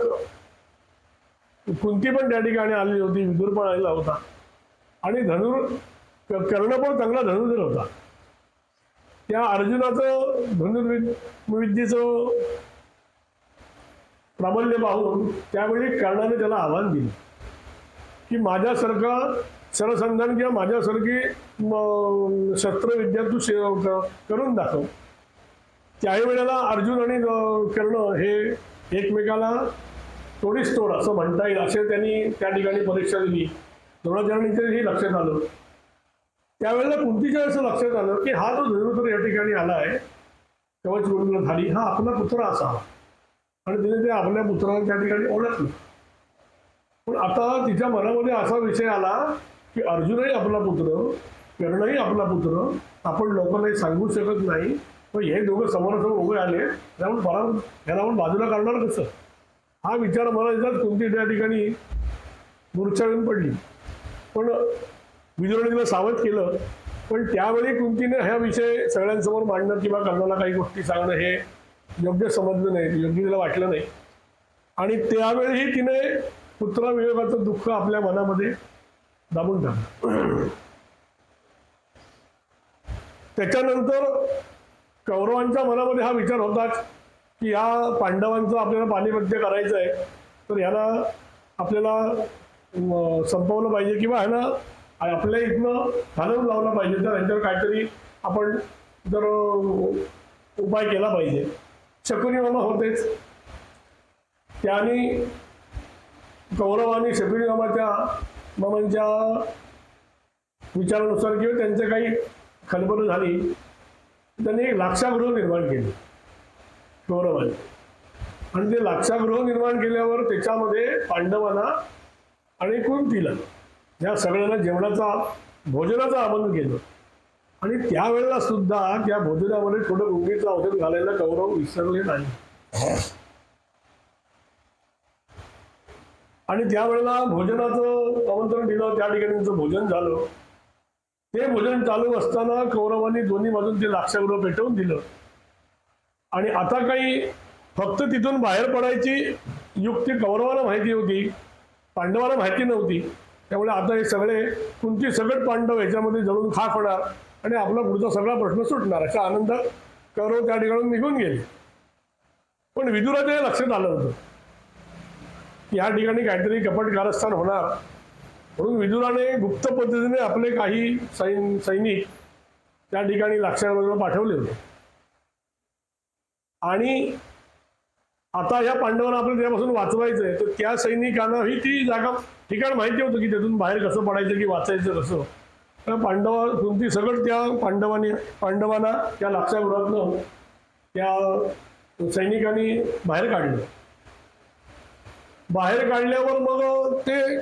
कुंती पण त्या ठिकाणी आलेली होती, विदुर पण आलेला होता आणि कर्ण पण चांगला धनुर्धर होता. त्या अर्जुनाचं धनुर्विद्येचं प्राबल्य पाहून त्यावेळी कर्णाने त्याला आव्हान दिलं की माझ्यासारखा सरसंधान किंवा माझ्यासारखी शस्त्रविद्या तू करून दाखव. त्याही वेळेला अर्जुन आणि कर्ण हे एकमेकाला तोडीस तोड असं म्हणता येईल असे त्यांनी त्या ठिकाणी परीक्षा दिली. द्रोणाचार्यांनी हे लक्षात आलं. त्यावेळेला कुंतीच्या असं लक्षात आलं की हा जो धनुर्धर या ठिकाणी आला आहे, कवचकुंडलधारी, हा आपला पुत्र असावा आणि तिने ते आपल्या पुत्राला त्या ठिकाणी ओळखलं. पण आता तिच्या मनामध्ये असा विषय आला की अर्जुनही आपला पुत्र, कर्णही आपला पुत्र, आपण लोकांनाही सांगू शकत नाही. पण हे दोघं समोरासमोर उभे आले, त्यामुळे ह्याला आपण बाजूला काढणार कसं, हा विचार मला येतात कुंती त्या ठिकाणी मूर्छावून पडली. पण विदुराने तिला सावध केलं. पण त्यावेळी कुंतीने हा विषय सगळ्यांसमोर मांडणं किंवा कर्णाला काही गोष्टी सांगणं हे योग्य समजलं नाही, योग्य तिला वाटलं नाही. आणि त्यावेळीही तिने पुत्रवियोगाचं दुःख आपल्या मनामध्ये दाबून टाकलं. त्याच्यानंतर कौरवांच्या मनामध्ये हा विचार होता की या पांडवांचं आपल्याला पानिपत्य करायचं आहे, तर ह्याला आपल्याला संपवलं पाहिजे किंवा ह्याला आपल्या इथनं घालवून लावला पाहिजे. तर यांच्यावर काहीतरी आपण जर उपाय केला पाहिजे. शकुनी मामा होतेच, त्यांनी कौरवांनी शकुनी मामांच्या विचारानुसार किंवा त्यांच्या काही खलबलं झाली, त्यांनी एक लाक्षागृह निर्माण केले कौरवांनी. आणि ते लाक्षागृह निर्माण केल्यावर त्याच्यामध्ये पांडवांना आणि कुंतीला या सगळ्यांना भोजनाचं आमंत्रण केलं. आणि त्यावेळेला सुद्धा त्या भोजनामध्ये थोडं गुंगीचं औषध घालायला कौरव विसरले नाही. आणि त्यावेळेला भोजनाचं आमंत्रण दिलं, त्या ठिकाणी त्यांचं भोजन झालं. ते भोजन चालू असताना कौरवांनी दोन्ही बाजून ते लाक्षागृह पेटवून दिलं. आणि आता काही फक्त तिथून बाहेर पडायची युक्ती कौरवाला माहिती होती, पांडवाला माहिती नव्हती. त्यामुळे आता हे सगळे कुंती सगळे पांडव याच्यामध्ये जळून खाक होणार आणि आपला पुढचा सगळा प्रश्न सुटणार अशा आनंदात कौरव त्या ठिकाणी निघून गेले. पण विदुराच्या लक्षात आलं होतं की या ठिकाणी काहीतरी कपट कारस्थान होणार, म्हणून विदुराने गुप्त पद्धतीने आपले काही सैनिक त्या ठिकाणी लाक्षागृहाला पाठवले होते. आणि आता या पांडवांना आपल्याला त्यापासून वाचवायचंय, तर त्या सैनिकांना ही ती जागा ठिकाण माहिती होतं की त्यातून बाहेर कसं पडायचं की वाचायचं कसं. तर कुंती सगळं त्या पांडवांना त्या लाक्षागृहातनं त्या सैनिकांनी बाहेर काढलं. बाहेर काढल्यावर मग ते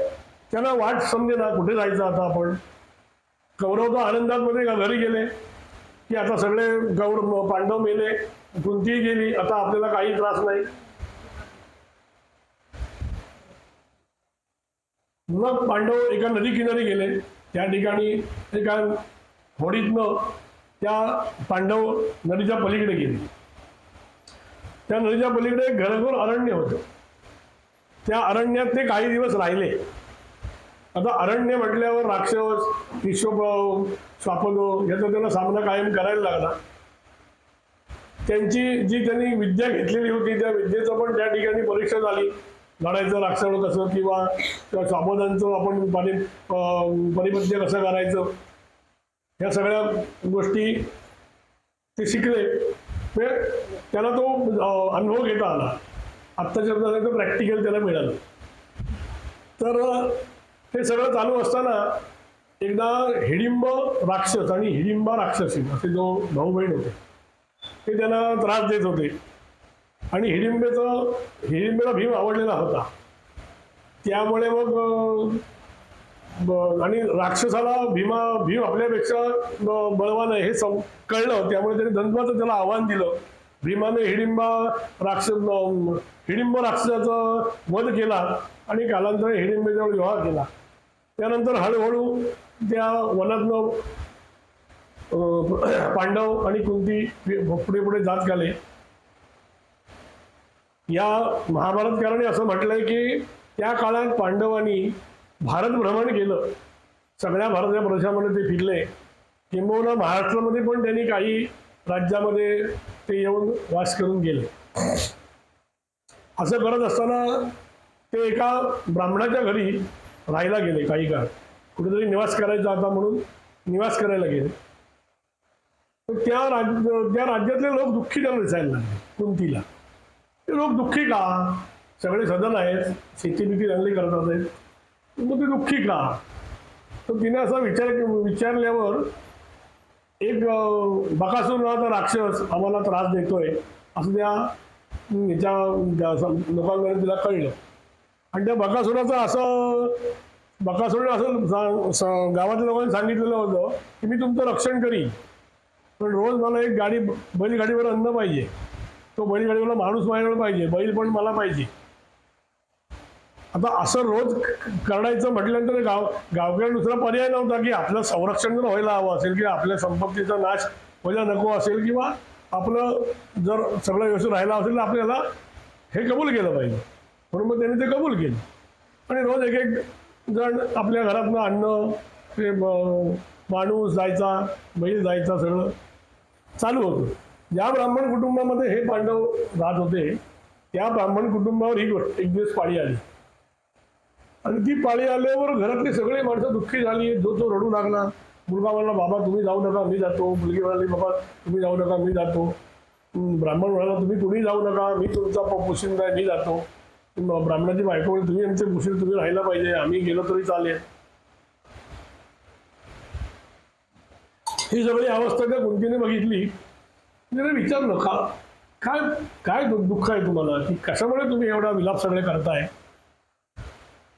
त्यांना वाट समजे ना कुठे जायचं आता आपण. कौरव तर आनंदामध्ये घरी गेले की आता सगळे पांडव मेले, कुंती गेली, आता आपल्याला काही त्रास नाही. मग पांडव एका नदी किनारी गेले. त्या ठिकाणी एका होडीतनं त्या पांडव नदीच्या पलीकडे गेले. त्या नदीच्या पलीकडे एक घनघोर अरण्य होतं. त्या अरण्यात ते काही दिवस राहिले. आता अरण्य म्हटल्यावर राक्षस, विश्वप्राव, स्वापदो याचा त्यांना सामना कायम करायला लागला. त्यांनी विद्या घेतलेली होती त्या विद्येचं पण त्या ठिकाणी परीक्षा झाली. लढायचं राक्षस कसं किंवा स्वापदांचं आपण परिपद्य कसं करायचं, ह्या सगळ्या गोष्टी ते शिकले. त्याला तो अनुभव घेता आला. आत्ताच्या प्रॅक्टिकल त्याला मिळालं. तर ते सगळं चालू असताना एकदा हिडिंब राक्षस आणि हिडिंबा राक्षसी असे जो भाऊ बहीण होते ते त्यांना त्रास देत होते. आणि हिडिंबेला भीम आवडलेला होता. त्यामुळे मग आणि राक्षसाला भीम आपल्यापेक्षा बळवान आहे हे कळलं. त्यामुळे त्याने द्वंद्वाचं त्याला आव्हान दिलं. भीमाने हिडिंब राक्षसाचा वध केला आणि कालांतराने हिडिंबेजवळ विवाह केला. त्यानंतर हळूहळू त्या वनातनं पांडव आणि कुंती पुढे पुढे जात गेले. या महाभारतकाराने असं म्हटलंय की त्या काळात पांडवांनी भारत भ्रमण केलं. सगळ्या भारताच्या प्रदेशामध्ये ते फिरले. किंबहुना महाराष्ट्रामध्ये पण त्यांनी काही राज्यामध्ये ते येऊन वास करून गेले. असं करत असताना ते एका ब्राह्मणाच्या घरी राहायला गेले. काही काळ कुठेतरी निवास करायचा आता म्हणून निवास करायला गेले. तर त्या राज्यातले लोक दुःखी त्यांना दिसायला लागले. कुंतीला ते लोक दुःखी का? सगळे सदन आहेत, शेती चांगली करतात आहेत, मग ते दुःखी का? तर तिने असा विचारल्यावर एक बकासूर नावाचा राक्षस आम्हाला त्रास देतोय असं त्या लोकांकडे तिला कळलं. आणि त्या बकासुराने असं गावातल्या लोकांनी सांगितलेलं होतं की मी तुमचं रक्षण करीन, पण रोज मला एक बैलगाडीवर अन्न पाहिजे. तो बैलगाडीवाला माणूस माझ्याकडे पाहिजे, बैल पण मला पाहिजे. आता असं रोज करायचं म्हटल्यानंतर गावकऱ्यांना दुसरा पर्याय नव्हता की आपलं संरक्षण जर व्हायला हवं असेल किंवा आपल्या संपत्तीचा नाश व्हायला नको असेल किंवा आपलं जर सगळं व्यवस्थित राहिला असेल तर आपल्याला हे कबूल केलं पाहिजे. म्हणून मग त्यांनी ते कबूल केलं. आणि रोज एक जण आपल्या घरातनं अन्न ते माणूस जायचा, बैल जायचा, सगळं चालू होतं. ज्या ब्राह्मण कुटुंबामध्ये हे पांडव राहत होते त्या ब्राह्मण कुटुंबावर ही गोष्ट एक दिवस पाळी आली. आणि ती पाळी आल्यावर घरातली सगळी माणसं दुःखी झाली. जो तो रडू लागला. मुलगा म्हणला बाबा तुम्ही जाऊ नका मी जातो. मुलगी म्हणाली बाबा तुम्ही जाऊ नका मी जातो. ब्राह्मण म्हणाला तुम्ही कुणी जाऊ नका मी तुमचा पोशिंदा आहे मी जातो. ब्राह्मणाची बायको म्हणजे तुम्ही आमचे मुशील तुम्ही राहायला पाहिजे आम्ही गेलो तरी चालेल. ही सगळी अवस्था त्या कुंतीने बघितली. तिने विचारलं काय काय दुःख आहे तुम्हाला की कशामुळे तुम्ही एवढा विलाप सगळे करताय.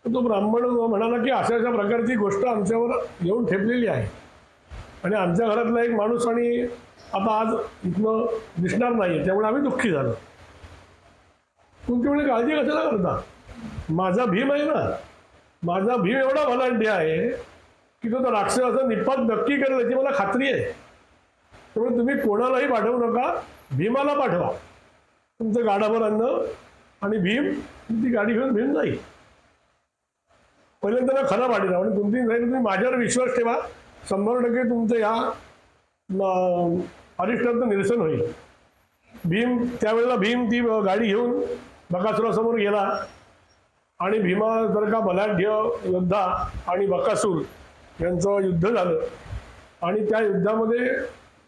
तो ब्राह्मण म्हणाला की अशा अशा प्रकारची गोष्ट आमच्यावर येऊन ठेपलेली आहे आणि आमच्या घरातला एक माणूस आणि आता आज इथनं दिसणार नाही त्यामुळे आम्ही दुःखी झालो. तुमची म्हणजे काळजी कशाला करता. माझा भीम आहे ना, माझा भीम एवढा भलांडी आहे की तो राक्षस असं निपात नक्की करेल याची मला खात्री आहे. त्यामुळे तुम्ही कोणालाही पाठवू नका, भीमाला पाठवा. तुमचं गाडाभर अन्न आणि भीम ती गाडी घेऊन भीम जाईल. पहिल्यांदा त्याला खरं पाठवलं आणि तुम्ही माझ्यावर विश्वास ठेवा 100% तुमचं या अरिष्टाचं निरसन होईल. त्यावेळेला भीम ती गाडी घेऊन बकासुरासमोर गेला आणि भीमा जर का बलाढ्य योद्धा आणि बकासूर यांचं युद्ध झालं आणि त्या युद्धामध्ये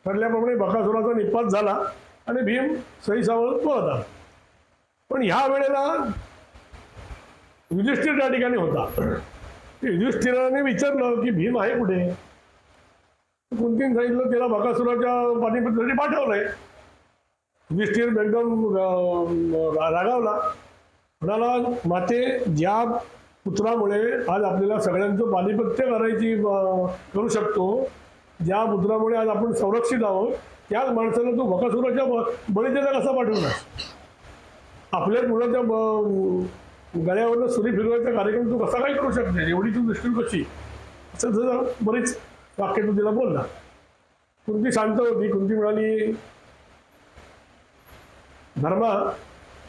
ठरल्याप्रमाणे बकासुराचा निपात झाला आणि भीम सही सावरत पळत आला. पण ह्या वेळेला युधिष्ठिर त्या ठिकाणी होता. युधिष्ठिराने विचारलं की भीम आहे कुठे. कुंतीने सांगितलं त्याला बकासुराच्या पानिपतसाठी पाठवलंय. युधिष्ठिर एकदम रागावला. म्हणाला माते ज्या पुत्रामुळे आज आपल्याला सगळ्यांचं पानिपत्य करू शकतो, ज्या पुत्रामुळे आज आपण संरक्षित आहोत त्याच माणसाला तू बकासुराच्या बळीतेला कसा पाठवणार. आपल्याच मुलाच्या गळ्यावरनं सुरी फिरवायचा कार्यक्रम तू कसा काय करू शकते, एवढी तू दृष्टी कशी. असं जर बरीच वाक्य तू तिला बोलला. कुंती शांत होती. कुंती म्हणाली धर्मा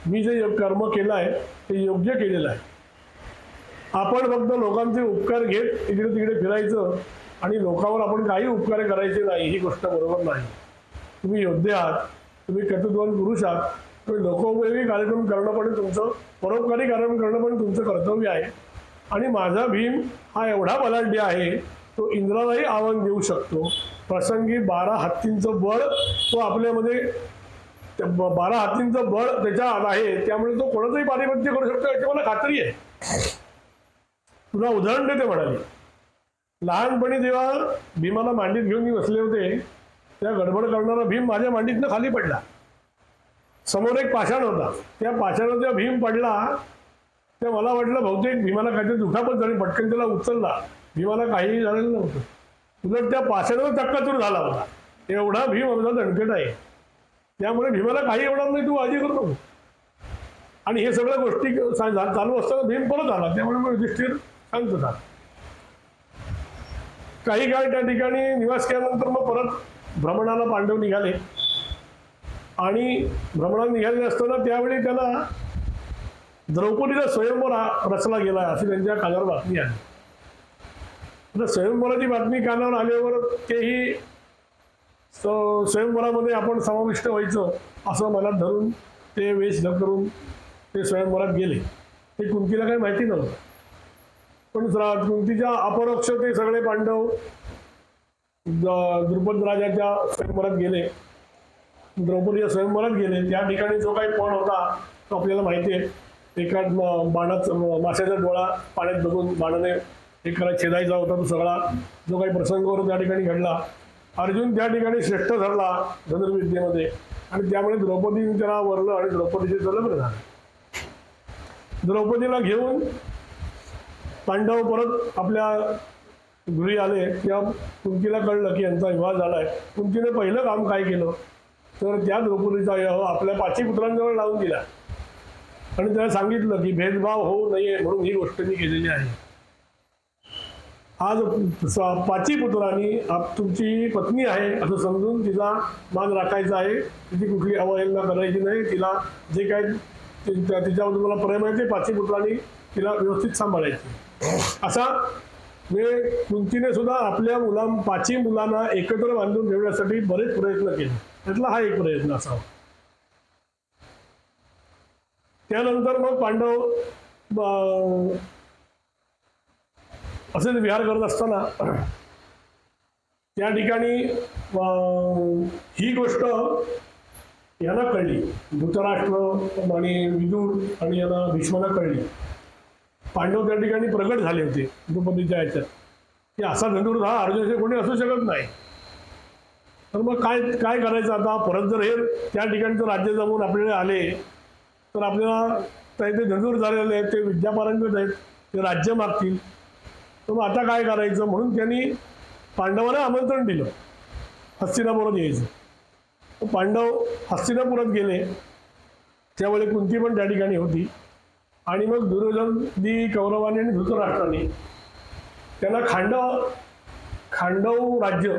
मी जे कर्म केलं आहे ते योग्य केलेलं आहे. आपण फक्त लोकांचे उपकार घेत इकडे तिकडे फिरायचं आणि लोकांवर आपण काही उपकार करायचे नाही ही गोष्ट बरोबर नाही. तुम्ही योद्धे आहात, तुम्ही कर्तृत्ववान पुरुष आहात, तुम्ही लोकोपयोगी कार्यक्रम करणं पण तुमचं परोपकारी कार्यक्रम करणं पण तुमचं कर्तव्य आहे. आणि माझा भीम हा एवढा बलाढ्य आहे तो इंद्रालाही आव्हान देऊ शकतो. प्रसंगी 12 हत्तींचं बळ तो आपल्यामध्ये 12 हत्तींचं बळ त्याच्या आहे त्यामुळे तो कोणाचंही पानिपत्य करू शकतो याची मला खात्री आहे. तुला उदाहरण देते म्हणाली. लहानपणी जेव्हा भीमाला मांडीत घेऊन मी बसले होते, त्या गडबड करणारा भीम माझ्या मांडीतनं खाली पडला. समोर एक पाषाण होता. त्या पाषाणावर जेव्हा भीम पडला तेव्हा मला वाटलं बहुतेक भीमाला काहीतरी दुखापत झाली. पटकन त्याला उचलला. भीमाला काहीही झालेलं नव्हतं. उलट त्या पाषाणावर चक्काचूर झाला होता. एवढा भीम आमचा दणकट आहे. त्यामुळे भीमाला काही होणार नाही, तू काळजी करू नको. आणि हे सगळ्या गोष्टी चालू असताना भीम परत आला. त्यामुळे मग युधिष्ठिर शांत झाला. काही काळ त्या ठिकाणी निवास केल्यानंतर मग परत भ्रमणाला पांडव निघाले. आणि भ्रमणाला निघाले असताना त्यावेळी त्याला द्रौपदीचा स्वयंवर रचला गेला अशी त्यांच्या कानावर बातमी आली. आता स्वयंवराची बातमी कानावर आल्यावर तेही स्वयंवरामध्ये आपण समाविष्ट व्हायचं असं मनात धरून ते वेश करून ते स्वयंवरात गेले. ते कुंतीला काही माहिती नव्हतं. पण कुंतीच्या अपरोक्ष ते सगळे पांडव द्रुपद राजाच्या स्वयंवरात गेले. द्रौपदीच्या स्वयंवरात गेले. त्या ठिकाणी जो काही पण होता तो आपल्याला माहिती आहे. एका बाणात माशाचा डोळा पाण्यात बघून बाणाने एकाला छेदायचा होता. तो सगळा जो काही प्रसंग त्या ठिकाणी घडला. अर्जुन त्या ठिकाणी श्रेष्ठ ठरला धनुर्विद्येमध्ये आणि त्यामुळे द्रौपदीने त्याला वरलं आणि द्रौपदीचे लग्न झालं. द्रौपदीला घेऊन पांडव परत आपल्या घरी आले तेव्हा कुंतीला कळलं की यांचा विवाह झालाय. कुंतीने पहिलं काम काय केलं तर त्या द्रौपदीचा विवाह आपल्या 5 पुत्रांजवळ लावून दिला आणि त्याला सांगितलं की भेदभाव होऊ नये म्हणून ही गोष्ट मी केलेली आहे. आज 5 पुत्रांनी तुमची पत्नी आहे असं समजून तिचा मान राखायचा आहे. तिची कुठली अवहेलना करायची नाही. तिला जे काय तिच्यावर तुम्हाला प्रेम आहे ते 5 पुत्रांनी तिला व्यवस्थित सांभाळायचे. असा वेळ कुंतीने सुद्धा आपल्या 5 मुलांना एकत्र बांधून ठेवण्यासाठी बरेच प्रयत्न केले. त्यातला हा एक प्रयत्न असावा. त्यानंतर मग पांडव असेच विहार करत असताना त्या ठिकाणी ही गोष्ट यांना कळली. धृतराष्ट्र आणि विदुर आणि यांना भीष्माला कळली. पांडव त्या ठिकाणी प्रगट झाले होते द्रौपदीच्या ह्याच्यात की असा धनुर्ध हा अर्जुनाचे कोणी असू शकत नाही. तर मग काय काय करायचं आता. परत जर हे त्या ठिकाणचं राज्य जमून आपल्याकडे आले तर आपल्याला ते धनुर झालेले आहेत, ते विद्यापारंगत आहेत, ते राज्य मागतील. तर मग आता काय करायचं म्हणून त्यांनी पांडवांना आमंत्रण दिलं हस्तिनापुरात यायचं. पांडव हस्तिनापुरात गेले. त्यावेळी कुंती पण त्या ठिकाणी होती. आणि मग दुर्योधन कौरवाने आणि धृतराष्ट्राने त्यांना खांडव राज्य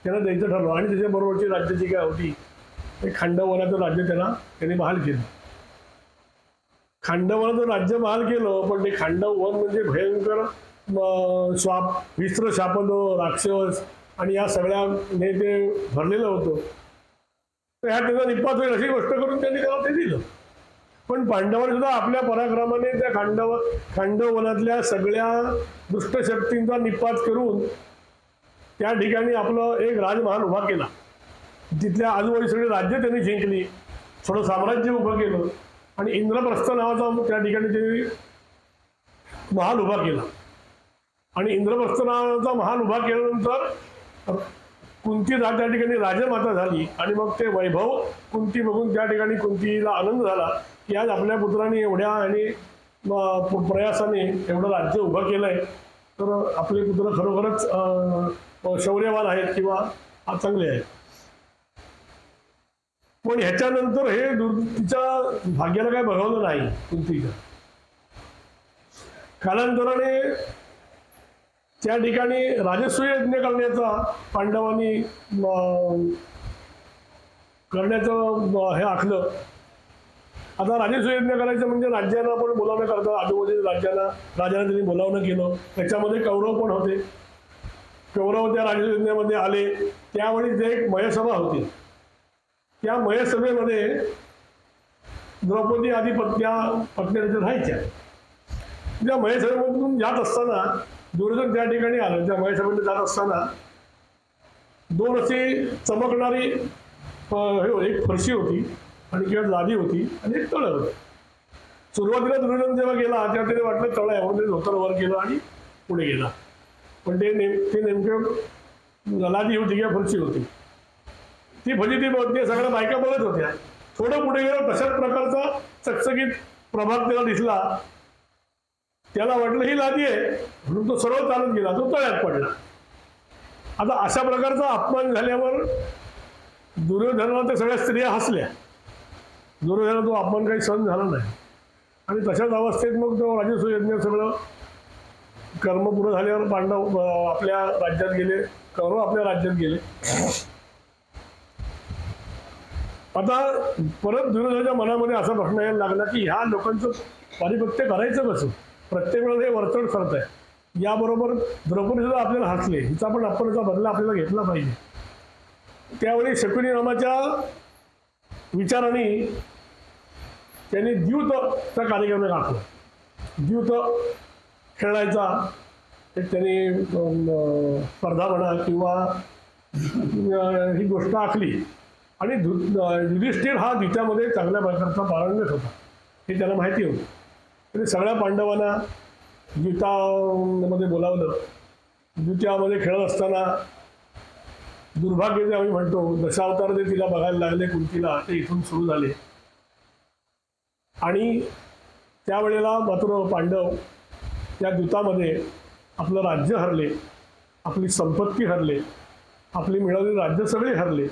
त्यांना द्यायचं ठरवलं. आणि त्याच्याबरोबरची राज्य जी काय होती ते खांडवनाचं राज्य त्यांनी बहाल केलं. खांडवनाचं राज्य बहाल केलं. पण ते खांडवन म्हणजे भयंकर विस्त्र शापद राक्षस आणि या सगळ्याने ते भरलेलं होतं. तर ह्या त्याचा निपात होईल अशी गोष्ट करून त्यांनी त्याला ते दिलं. पण पांडवांनी सुद्धा आपल्या पराक्रमाने त्या खांडवनातल्या सगळ्या दुष्ट शक्तींचा निपात करून त्या ठिकाणी आपलं एक राजमहाल उभा केला. तिथल्या आजूबाजू सगळी राज्य त्यांनी जिंकली. थोडं साम्राज्य उभं केलं आणि इंद्रप्रस्थ नावाचा त्या ठिकाणी त्यांनी महाल उभा केला. आणि इंद्रप्रस्थ नावाचा महाल उभा केल्यानंतर कुंती त्या ठिकाणी राजमाता झाली. आणि मग ते वैभव कुंती बघून त्या ठिकाणी कुंतीला आनंद झाला की आज आपल्या पुत्रांनी एवढ्या आणि प्रयासाने एवढं राज्य उभं केलंय तर आपले पुत्र खरोखरच शौर्यवान आहेत किंवा चांगले आहेत. पण ह्याच्यानंतर हे तिच्या भाग्याला काय बघवलं नाही कुंतीच्या. कालांतराने त्या ठिकाणी राजसूय यज्ञ करण्याचा पांडवांनी करण्याचं हे आखलं. आता राजसूय यज्ञ करायचं म्हणजे राज्यांना पण बोलावणं करतात. आजूबाजूच्या राजाने त्यांनी बोलावणं केलं. त्याच्यामध्ये कौरव पण होते. कौरव त्या राजसूय यज्ञामध्ये आले. त्यावेळी जे एक मयसभा होती त्या मयसभेमध्ये द्रौपदी आदी पत्न्या त्याच्यात राहायच्या. त्या मयसभेमधून जात असताना दुर्योधन त्या ठिकाणी आलं. त्या मयसभेमध्ये जात असताना 2 अशी चमकणारी एक फरशी होती आणि किंवा लादी होती आणि एक तळ होतं. सुरुवातीला दुर्योधन जेव्हा गेला तेव्हा त्याने वाटलं तळ आहे म्हणून धोतर वर केलं आणि पुढे गेला. पण ते नेमकं लादी होती किंवा फरशी होती, ती फजिती ते सगळ्या बायका बघत होत्या. थोडं पुढे गेलं तशाच प्रकारचा चकचकीत प्रभाग त्याला दिसला. त्याला वाटलं ही लादी आहे म्हणून तो सरळ चालत गेला, तो तळ्यात पडला. आता अशा प्रकारचा अपमान झाल्यावर दुर्योधनाला त्या सगळ्या स्त्रिया हसल्या. दुर्योधनाला तो अपमान काही सहन झाला नाही आणि तशाच अवस्थेत मग तो राजसूय यज्ञ सगळं कर्म पुरं झाल्यावर पांडव आपल्या राज्यात गेले, कौरव आपल्या राज्यात गेले. आता परत दुर्योधनाच्या मनामध्ये असा प्रश्न यायला लागला की ह्या लोकांचं पारिपत्य करायचं कसं? प्रत्येक वेळेला हे वरचढ करत आहे. याबरोबर द्रौपदी सुद्धा आपल्याला हसले, हिचा पण अपमानाचा बदला आपल्याला घेतला पाहिजे. त्यावेळी शकुनी नामाच्या विचाराने त्यांनी द्यूतचा कार्यक्रम आखला. द्यूत खेळायचा एक त्यांनी स्पर्धा म्हणा किंवा ही गोष्ट आखली आणि युधिष्ठिर हा द्यूतामध्ये चांगल्या प्रकारचा पारंगत होता हे त्याला माहिती होतं. त्यांनी सगळ्या पांडवांना द्यूतामध्ये बोलावलं. द्यूतामध्ये खेळत असताना दुर्भाग्य जे आम्ही म्हणतो दशावतार जे तिला बघायला लागले कुंतीला ते इथून सुरू झाले. आणि त्यावेळेला मात्र पांडव या द्यूतामध्ये आपलं राज्य हरले, आपली संपत्ती हरले, आपली मिळालेली राज्य सगळे हरले.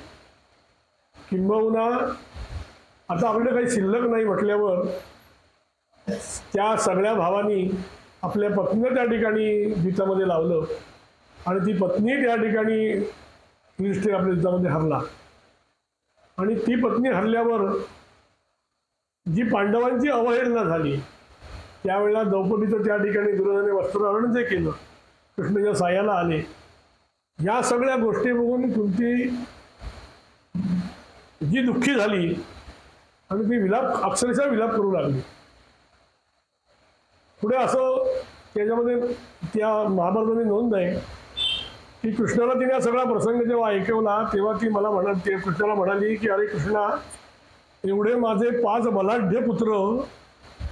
किंबहुना आता आपल्याकडे काही शिल्लक नाही म्हटल्यावर त्या सगळ्या भावांनी आपल्या पत्नीला त्या ठिकाणी द्यूतामध्ये लावलं आणि ती पत्नी त्या ठिकाणी युधिष्ठिर आपल्या द्यूतामध्ये हरला. आणि ती पत्नी हरल्यावर जी पांडवांची अवहेलना झाली त्यावेळेला द्रौपदीचं त्या ठिकाणी दुर्योधनाने वस्त्रहरण जे केलं, कृष्णाच्या साह्याला आले, या सगळ्या गोष्टी बघून कुंती जी दुःखी झाली आणि ती अक्षरशः विलाप करू लागली. पुढे असं त्याच्यामध्ये त्या महाभारताने नोंद आहे की कृष्णाला तिने हा सगळा प्रसंग जेव्हा ऐकवला तेव्हा ती मला कृष्णाला म्हणाली की अरे कृष्णा, एवढे माझे 5 बलाढ्य पुत्र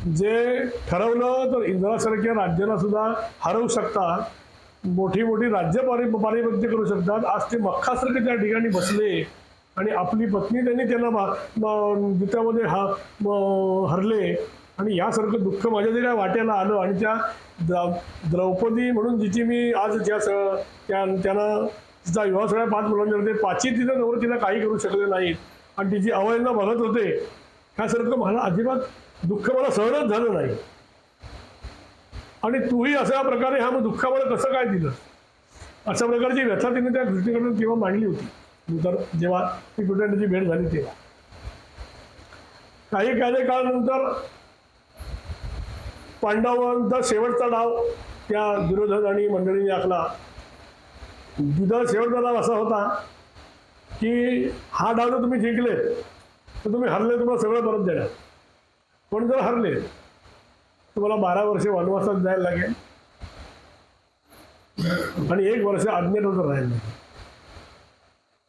जे ठरवलं तर इंद्रासारख्या राज्याला सुद्धा हरवू शकतात, मोठी मोठी राज्य पारिपत्य करू शकतात, आज ते मक्खासारखे त्या ठिकाणी बसले आणि आपली पत्नी त्यांनी त्यांना द्यूतामध्ये हरले आणि यासारखं दुःख माझ्या जे काय वाट्याला आलं. आणि त्या द्रौपदी म्हणून जिची मी आज त्यांना तिचा विवाह सगळ्या 5 मुलांचे होते, 5ही तिथं नवर तिला काही करू शकले नाहीत आणि तिची अवहेलना बघत होते, ह्यासारखं मला अजिबात दुःख मला सहनच झालं नाही. आणि तूही अशा प्रकारे हा मग दुःख मला कसं काय दिलं, अशा प्रकारची व्यथा तिने त्या दृष्टीकडून तेव्हा मांडली होती. नंतर जेव्हा ती कुटुंबाची भेट झाली तेव्हा काही काळानंतर पांडवांचा शेवटचा डाव त्या दुर्योधन आणि मंडळींनी आखला. तिथं शेवटचा डाव असा होता की हा डाव जर तुम्ही जिंकले तर तुम्ही हरले तुम्हाला सगळं परत देणार, पण जर हरले तुम्हाला 12 वर्षे वनवासात जायला लागेल आणि 1 वर्ष अज्ञातात राहायला लागेल.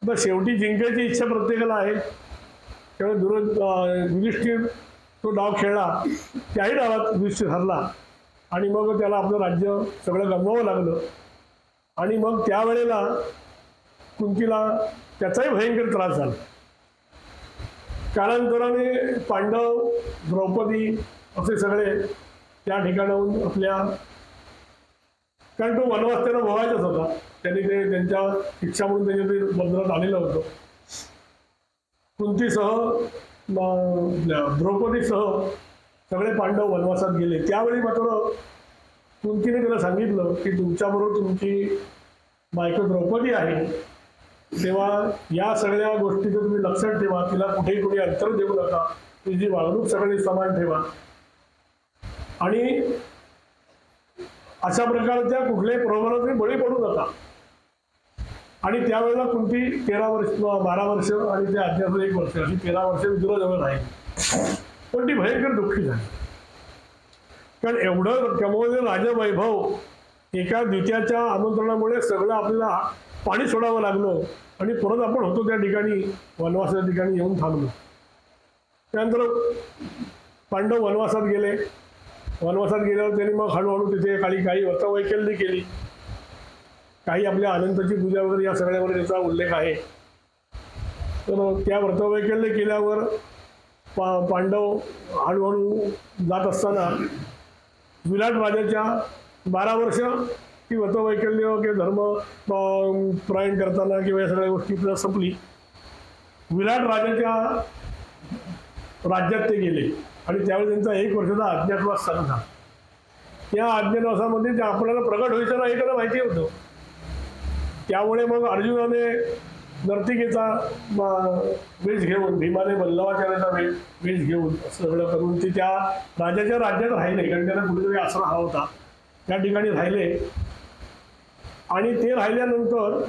तर शेवटी जिंकायची इच्छा प्रत्येकाला आहे. त्यामुळे युधिष्ठिर तो डाव खेळला, त्याही डावात युधिष्ठिर हरला आणि मग त्याला आपलं राज्य सगळं गमवावं लागलं. आणि मग त्यावेळेला कुंतीला त्याचाही भयंकर त्रास झाला. कालांतराने पांडव, द्रौपदी असे सगळे त्या ठिकाणाहून आपल्या, कारण तो वनवास त्यांना भोगायचाच होता, त्यांनी ते त्यांच्या शिक्षा म्हणून त्यांच्या ते बंधनात आलेलं होतं. कुंतीसह द्रौपदीसह सगळे पांडव वनवासात गेले. त्यावेळी मात्र कुंतीने त्याला सांगितलं की तुमच्याबरोबर तुमची बायको द्रौपदी आहे, तेव्हा या सगळ्या गोष्टी जर तुम्ही लक्षात ठेवा, तिला कुठेही कुठे अंतर देऊ नका, तिची वागणूक सगळी समान ठेवा आणि अशा प्रकारच्या कुठल्याही प्रमाणात तुम्ही बळी पडू नका. आणि त्यावेळेला कुंती 12 वर्ष आणि ते अज्ञात 1 वर्ष अशी 13 वर्ष विदुराजवळ राहिली. पण ती भयंकर दुःखी झाली, कारण एवढं कमवलेलं राजवैभव एका द्वितीयाच्या आमंत्रणामुळे सगळं आपल्याला पाणी सोडावं लागलं आणि परत आपण होतो त्या ठिकाणी वनवासाच्या ठिकाणी येऊन थांबलो. त्यानंतर पांडव वनवासात गेले. वनवासात गेल्यावर त्यांनी मग हळूहळू तिथे काही व्रतवैकल्य केली, काही आपल्या अनंताची पूजा वगैरे या सगळ्यावर त्याचा उल्लेख आहे. तर त्या व्रतवैकल्य केल्यावर पांडव हळूहळू जात असताना विराट राजाच्या 12 वर्ष ती व्रतवैकल्य किंवा धर्म प्रायण करताना किंवा या सगळ्या गोष्टी संपली. विराट राजाच्या राज्यात ते गेले आणि त्यावेळी त्यांचा 1 वर्षाचा अज्ञातवास चालू झाला. त्या अज्ञातवासामध्ये आपल्याला प्रगट व्हायचं नाही त्याला माहिती होतं. त्यामुळे मग अर्जुनाने नर्तिकेचा वेश घेऊन, भीमाने वल्लवाचार्याचा वेश घेऊन सगळं करून ते त्या राजाच्या राज्यात राहिले, कारण त्यांना कुठेतरी आसरा हवा होता. त्या ठिकाणी राहिले आणि ते राहिल्यानंतर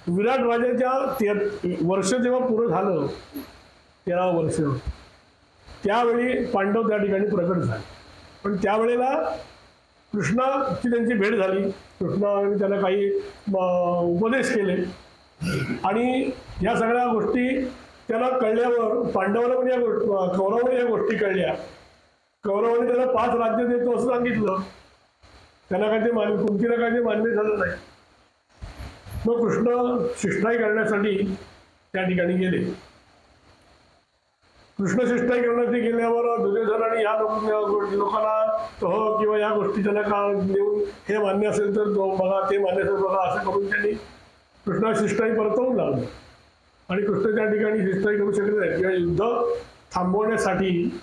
विराट राजाच्या वर्ष जेव्हा पुरं झालं, 13 वर्ष, त्यावेळी पांडव त्या ठिकाणी प्रकट झाले. पण त्यावेळेला कृष्णाची त्यांची भेट झाली. कृष्णाने त्यांना काही उपदेश केले आणि या सगळ्या गोष्टी त्याला कळल्यावर पांडवाला पण कौरवाने या गोष्टी कळल्या. कौरवाने त्याला 5 राज्य देतो असं सांगितलं. त्यांना काय ते कुंतीला काय ते मान्य झालं नाही. मग कृष्ण शिष्टाई करण्यासाठी त्या ठिकाणी गेले. कृष्ण शिष्टाई करण्यासाठी गेल्यावर दुर्योधन आणि या लोकांना किंवा या गोष्टी त्यांना का देऊन हे मान्य असेल तर बघा, ते मान्य असेल बघा, असं करून त्यांनी कृष्णा शिष्टाई परतवून लावली. आणि कृष्ण त्या ठिकाणी शिष्टाई करू शकत नाही किंवा युद्ध थांबवण्यासाठी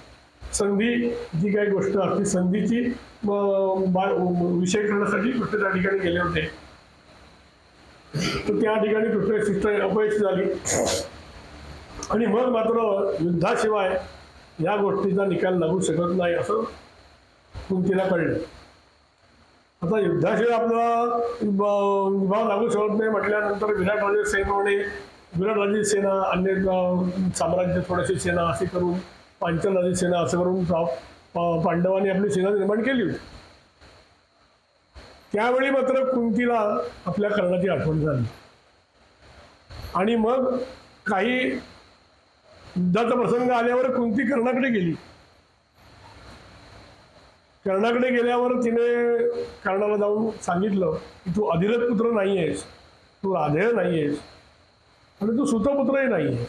संधी जी काही गोष्ट असते, संधीची विषय करण्यासाठी कृष्ण त्या ठिकाणी गेले होते. तर त्या ठिकाणी कृष्ण शिष्टाई अपयशी झाली आणि मग मात्र युद्धाशिवाय या गोष्टीचा निकाल लागू शकत नाही असं कुंतीला कळलं. आता युद्धाशिवाय आपला विभाग लागू शकत नाही म्हटल्यानंतर विराटराजे सेना, अन्य साम्राज्य थोडीशी सेना अशी करून, पांचालराजे सेना असं करून पांडवांनी आपली सेना निर्माण केली होती. त्यावेळी मात्र कुंतीला आपल्या कर्णाची आठवण झाली आणि मग काही युद्धाचा प्रसंग आल्यावर कुंती कर्णाकडे गेली. कर्णाकडे गेल्यावर तिने कर्णाला जाऊन सांगितलं की तू अधिरथ पुत्र नाही आहेस, तू राधेय नाही आहेस आणि तू सुतपुत्रही नाही आहेस.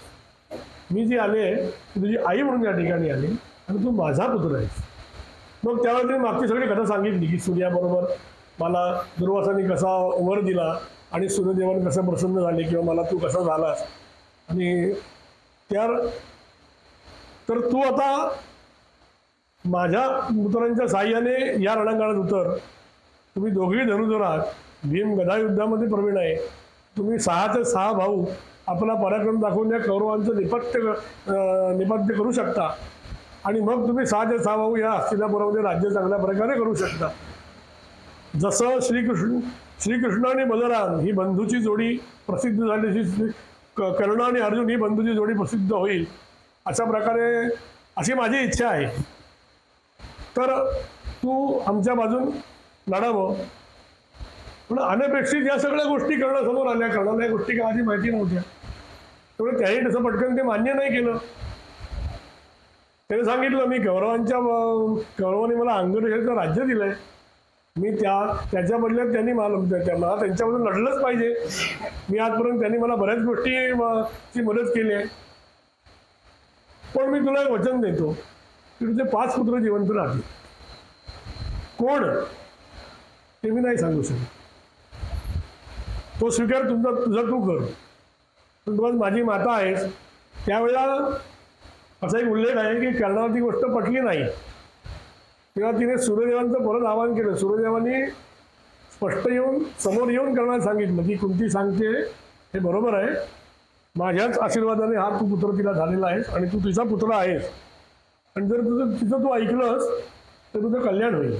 मी जी आले तुझी आई म्हणून या ठिकाणी आले आणि तू माझा पुत्र आहेस. मग त्यावेळी तिने मागची सगळी कथा सांगितली की सूर्याबरोबर मला दुर्वासाने कसा वर दिला आणि सूर्यदेवाने कसं प्रसन्न झाले किंवा मला तू कसा झालास आणि तर तू आता माझ्या पुत्रांच्या साह्याने या रणांगणात उतर. तुम्ही दोघेही धनुधर आहात, भीम गदा युद्धामध्ये प्रवीण आहे. तुम्ही 6चे 6 भाऊ आपला पराक्रम दाखवून या कौरवांचं निपत्य करू शकता आणि मग तुम्ही 6चे 6 भाऊ या हस्तिनापुरामध्ये राज्य चांगल्या प्रकारे करू शकता. जसं श्रीकृष्ण आणि बलराम ही बंधूची जोडी प्रसिद्ध झाली, कर्ण आणि अर्जुन ही बंधूची जोडी प्रसिद्ध होईल, अशा प्रकारे अशी माझी इच्छा आहे. तर तू आमच्या बाजून लढावं. पण अनपेक्षित या सगळ्या गोष्टी कर्णासमोर आल्या. कर्णाला या गोष्टी काय आधी माहिती नव्हत्या, त्यामुळे त्याही तसं पटकन ते मान्य नाही केलं. त्याने सांगितलं मी कौरवांनी मला अंगदेशाचं राज्य दिलंय, मी त्याच्या बदल्यात त्यांनी मला त्यांच्याबद्दल लढलंच पाहिजे. मी आजपर्यंत त्यांनी मला बऱ्याच गोष्टीची मदत केली आहे. पण मी तुला एक वचन देतो की तुझे 5 पुत्र जिवंत राहतील. कोण ते मी नाही सांगू शकत. तो स्वीकार तुझा तू कर. पण तू आज माझी माता आहेस. त्यावेळेला असा एक उल्लेख आहे की कर्णाला ती गोष्ट पटली नाही तेव्हा तिने सूर्यदेवांचं परत आवाहन केलं. सूर्यदेवांनी स्पष्ट समोर येऊन कर्णाला सांगितलं की कुंती सांगते हे बरोबर आहे, माझ्याच आशीर्वादाने हा तू पुत्र तिला झालेला आहेस आणि तू तिचा पुत्र आहेस आणि जर तिचं तू ऐकलंस तर तुझं कल्याण होईल.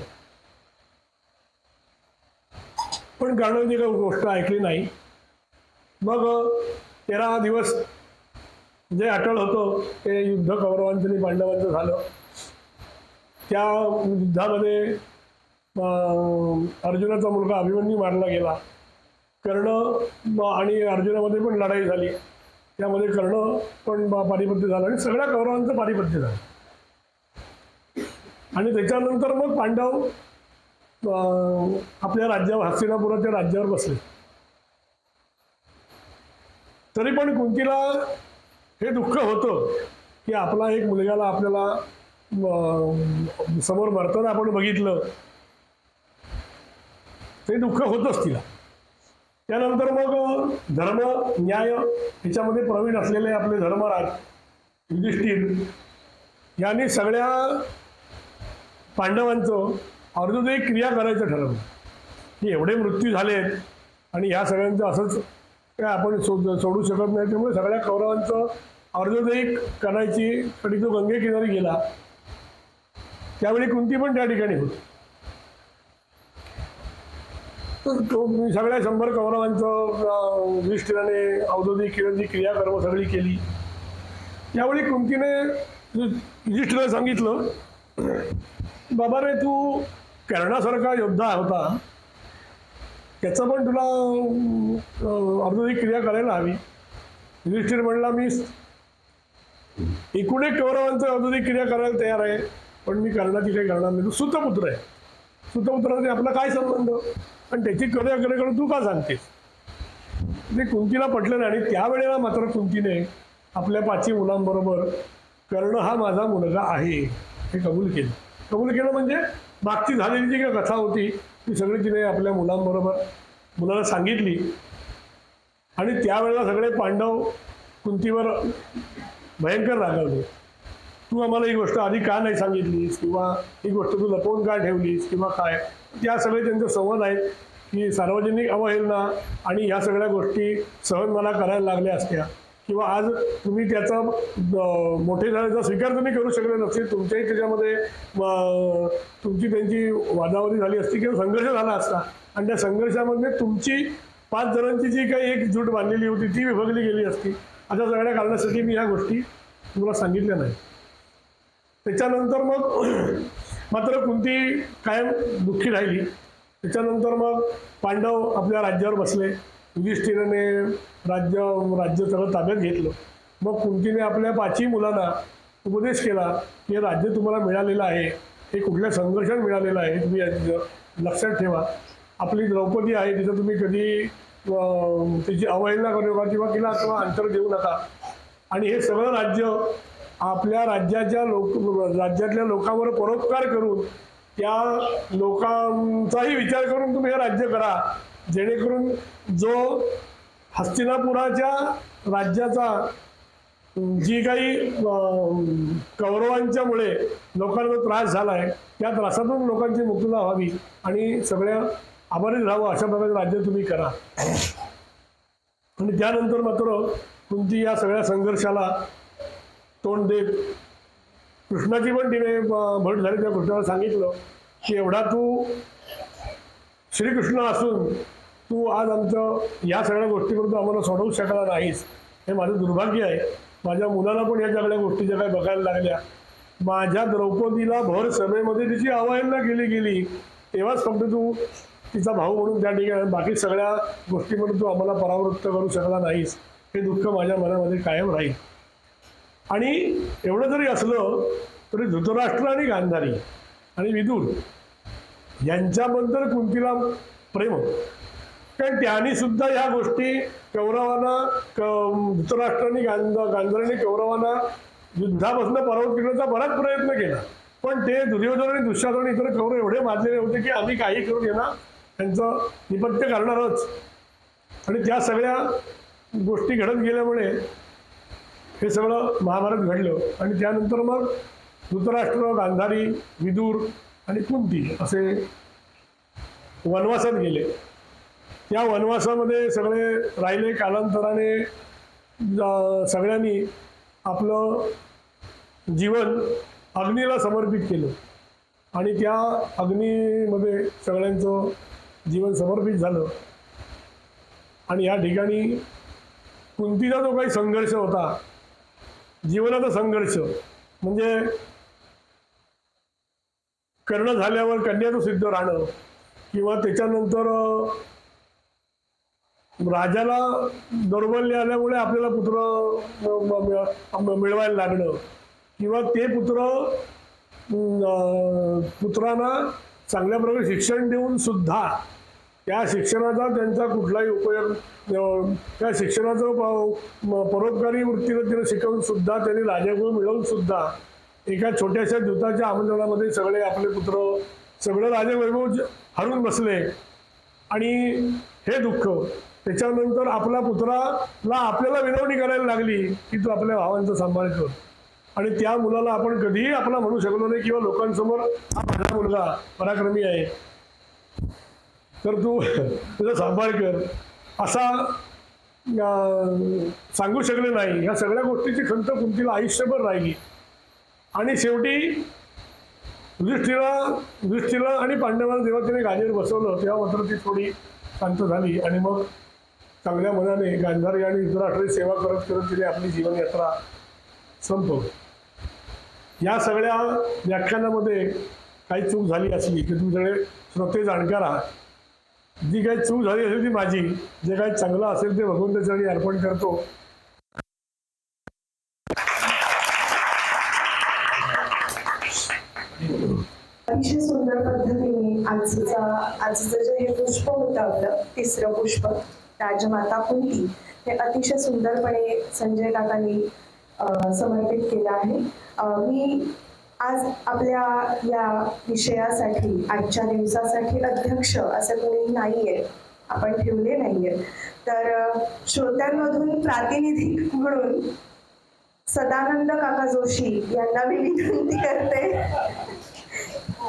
पण कर्णाने काही गोष्ट ऐकली नाही. मग 13 दिवस जे अटळ होतं ते युद्ध कौरवांचं आणि पांडवांचं झालं. त्या युद्धामध्ये अर्जुनाचा मुलगा अभिमन्यू मारला गेला. कर्ण आणि अर्जुनामध्ये पण लढाई झाली, त्यामध्ये कर्ण पण पारिपत्य झालं आणि सगळ्या कौरवांचं पारिपत्य झालं. आणि त्याच्यानंतर मग पांडव आपल्या राज्यावर हस्तिनापुराच्या राज्यावर बसले. तरी पण कुंतीला हे दुःख होतं की आपला एक मुलगाला आपल्याला समोर मरताना आपण बघितलं, ते दुःख होतच तिला. त्यानंतर मग धर्म न्याय ह्याच्यामध्ये प्रवीण असलेले आपले धर्मराज युधिष्ठिर यांनी सगळ्या पांडवांचं अर्धोदयी क्रिया करायचं ठरवलं की एवढे मृत्यू झालेत आणि ह्या सगळ्यांचं असंच काय आपण सोडू शकत नाही. त्यामुळे सगळ्या कौरवांचं अर्धोदयी करायची साठी तो गंगे किनारी गेला. त्यावेळी कुंती पण त्या ठिकाणी होती. तर तो सगळ्या 100 कौरवांचं युधिष्ठिराने औद्योगिक किरणाची क्रिया कर्म सगळी केली. यावेळी कुंतीने युधिष्ठिराला सांगितलं, बाबा रे, तू कर्णासारखा योद्धा होता, त्याचं पण तुला औद्योगिक क्रिया करायला हवी. युधिष्ठिर म्हणला, मी एकूण एक कौरवांचं औद्योगिक क्रिया करायला तयार आहे, पण मी कर्णाची काही करणार नाही. तू सुतपुत्र आहे, सुतपुत्राने आपला काय संबंध, पण त्याची क्रिया करून तू का सांगतेस? ते कुंतीला पटलं नाही. आणि त्यावेळेला मात्र कुंतीने आपल्या 5 मुलांबरोबर कर्ण हा माझा मुलगा आहे हे कबूल केलं. कबूल केलं म्हणजे मागची झालेली जी काही कथा होती ती सगळी तिने आपल्या मुलाला सांगितली. आणि त्यावेळेला सगळे पांडव कुंतीवर भयंकर रागावले. तू आम्हाला ही गोष्ट आधी का नाही सांगितलीस, किंवा ही गोष्ट तू लपवून का ठेवलीस, किंवा काय. त्या सगळे त्यांचे संवाद आहेत की सार्वजनिक अवहेलना आणि ह्या सगळ्या गोष्टी सहन मला करायला लागल्या असत्या, किंवा आज तुम्ही त्याचा मोठे झाल्याचा स्वीकार तुम्ही करू शकले नसते. तुमच्याही त्याच्यामध्ये तुमची त्यांची वादावादी झाली असती किंवा संघर्ष झाला असता. आणि त्या संघर्षामध्ये तुमची 5 जणांची जी काही एक जूट बांधलेली होती ती विभागली गेली असती. अशा सगळ्या कारणासाठी मी ह्या गोष्टी तुम्हाला सांगितल्या नाही. त्याच्यानंतर मग मात्र कुंती कायम दुःखी राहिली. त्याच्यानंतर मग पांडव आपल्या राज्यावर बसले. युधिष्ठिराने राज्य सगळं ताब्यात घेतलं. मग कुंतीने आपल्या 5ही मुलांना उपदेश केला की हे राज्य तुम्हाला मिळालेलं आहे, हे कुठल्या संघर्षात मिळालेलं आहे, तुम्ही लक्षात ठेवा. आपली द्रौपदी आहे, तिथं तुम्ही कधी तिची अवहेलना करू नका किंवा तिला किंवा अंतर देऊ नका. आणि हे सगळं राज्य आपल्या राज्यातल्या लोकांवर परोपकार करून त्या लोकांचाही विचार करून तुम्ही हे राज्य करा, जेणेकरून जो हस्तिनापुराच्या राज्याचा जी काही कौरवांच्यामुळे लोकांना त्रास झाला आहे त्या त्रासातून लोकांची मुक्तता व्हावी आणि सगळ्या आभारी राहावं अशा प्रकारचे राज्य तुम्ही करा. आणि त्यानंतर मात्र कुंती या सगळ्या संघर्षाला तोंड देत कृष्णाची पण तिने भट झाली. त्या कृष्णाला सांगितलं की एवढा तू श्रीकृष्ण असून तू आज आमचं या सगळ्या गोष्टीपर्यंत आम्हाला सोडवू शकला नाहीस, हे माझं दुर्भाग्य आहे. माझ्या मुलाला पण या सगळ्या गोष्टी ज्या काही बघायला लागल्या. माझ्या द्रौपदीला भर सभेमध्ये तिची अवहेलना केली गेली, तेव्हाच फक्त तू तिचा भाऊ म्हणून त्या ठिकाणी बाकी सगळ्या गोष्टीमध्ये तू आम्हाला परावृत्त करू शकला नाहीस, हे दुःख माझ्या मनामध्ये कायम राहील. आणि एवढं जरी असलं तरी धृतराष्ट्र आणि गांधारी आणि विदुर यांच्याबद्दल कुंतीला प्रेम होतं. कारण त्यांनी सुद्धा ह्या गोष्टी कौरवांना धृतराष्ट्रांनी गांधारीने कौरवांना युद्धापासून पराभूत करण्याचा बराच प्रयत्न केला. पण ते दुर्योधन आणि दुःशासन इतर कौरव एवढे माजलेले होते की आम्ही काही करून येणार त्यांचं निपत्य करणारच. आणि त्या सगळ्या गोष्टी घडत गेल्यामुळे हे सगळं महाभारत घडलं. आणि त्यानंतर मग धृतराष्ट्र, गांधारी, विदुर आणि कुंती असे वनवासात गेले. त्या वनवासामध्ये सगळे राहिले. कालांतराने सगळ्यांनी आपलं जीवन अग्नीला समर्पित केलं आणि त्या अग्नीमध्ये सगळ्यांचं जीवन समर्पित झालं. आणि या ठिकाणी कुंतीचा जो काही संघर्ष होता, जीवनाचा संघर्ष, म्हणजे कर्ण झाल्यावर कन्याचं सिद्ध राहणं किंवा त्याच्यानंतर राजाला दौर्बल्य आल्यामुळे आपल्याला पुत्र मिळवायला लागणं किंवा ते पुत्र पुत्रांना चांगल्या प्रकारे शिक्षण देऊन सुद्धा त्या शिक्षणाचा त्यांचा कुठलाही उपयोग त्या शिक्षणाचं परोपकारी वृत्तीनं तिने शिकवून सुद्धा त्यांनी राजगुरू मिळवून सुद्धा एका छोट्याशा दूताच्या आमंत्रणामध्ये सगळे आपले पुत्र सगळं राजवैभव हरून बसले. आणि हे दुःख त्याच्यानंतर आपला पुत्राला आपल्याला विनवणी करायला लागली की तू आपल्या भावांचा सांभाळ कर. आणि त्या मुलाला आपण कधीही आपला म्हणू शकलो नाही किंवा लोकांसमोर हा माझा मुलगा पराक्रमी आहे तर तू तुझा सांभाळ कर असा सांगू शकले नाही. ह्या सगळ्या गोष्टीची खंत कुंतीला आयुष्यभर राहिली. आणि शेवटी युधिष्ठिरा आणि पांडवांना जेव्हा तिने गादीवर बसवलं तेव्हा मात्र ती थोडी शांत झाली. आणि मग चांगल्या मनाने गांधारी आणि धृतराष्ट्राची सेवा करत करत तिने आपली जीवनयात्रा संपवली. या सगळ्या व्याख्यानामध्ये काही चूक झाली असली की तुम्ही सगळे श्रोते जाणकार आहात. जी काही चूक झाली असेल ती माझी. जे काही चांगलं असेल ते भगवंतासाठी अर्पण करतो. अतिशय सुंदर पद्धतीने आजचं जे हे पुष्प होतं आपलं तिसरं पुष्प राजमाता कुंती हे अतिशय सुंदरपणे संजय काकांनी समर्पित केलं आहे. मी आज आपल्या या विषयासाठी आजच्या दिवसासाठी अध्यक्ष असं कोणी नाहीये, आपण ठेवले नाहीये. तर श्रोत्यांमधून प्रातिनिधिक म्हणून सदानंद काका जोशी यांना मी विनंती करते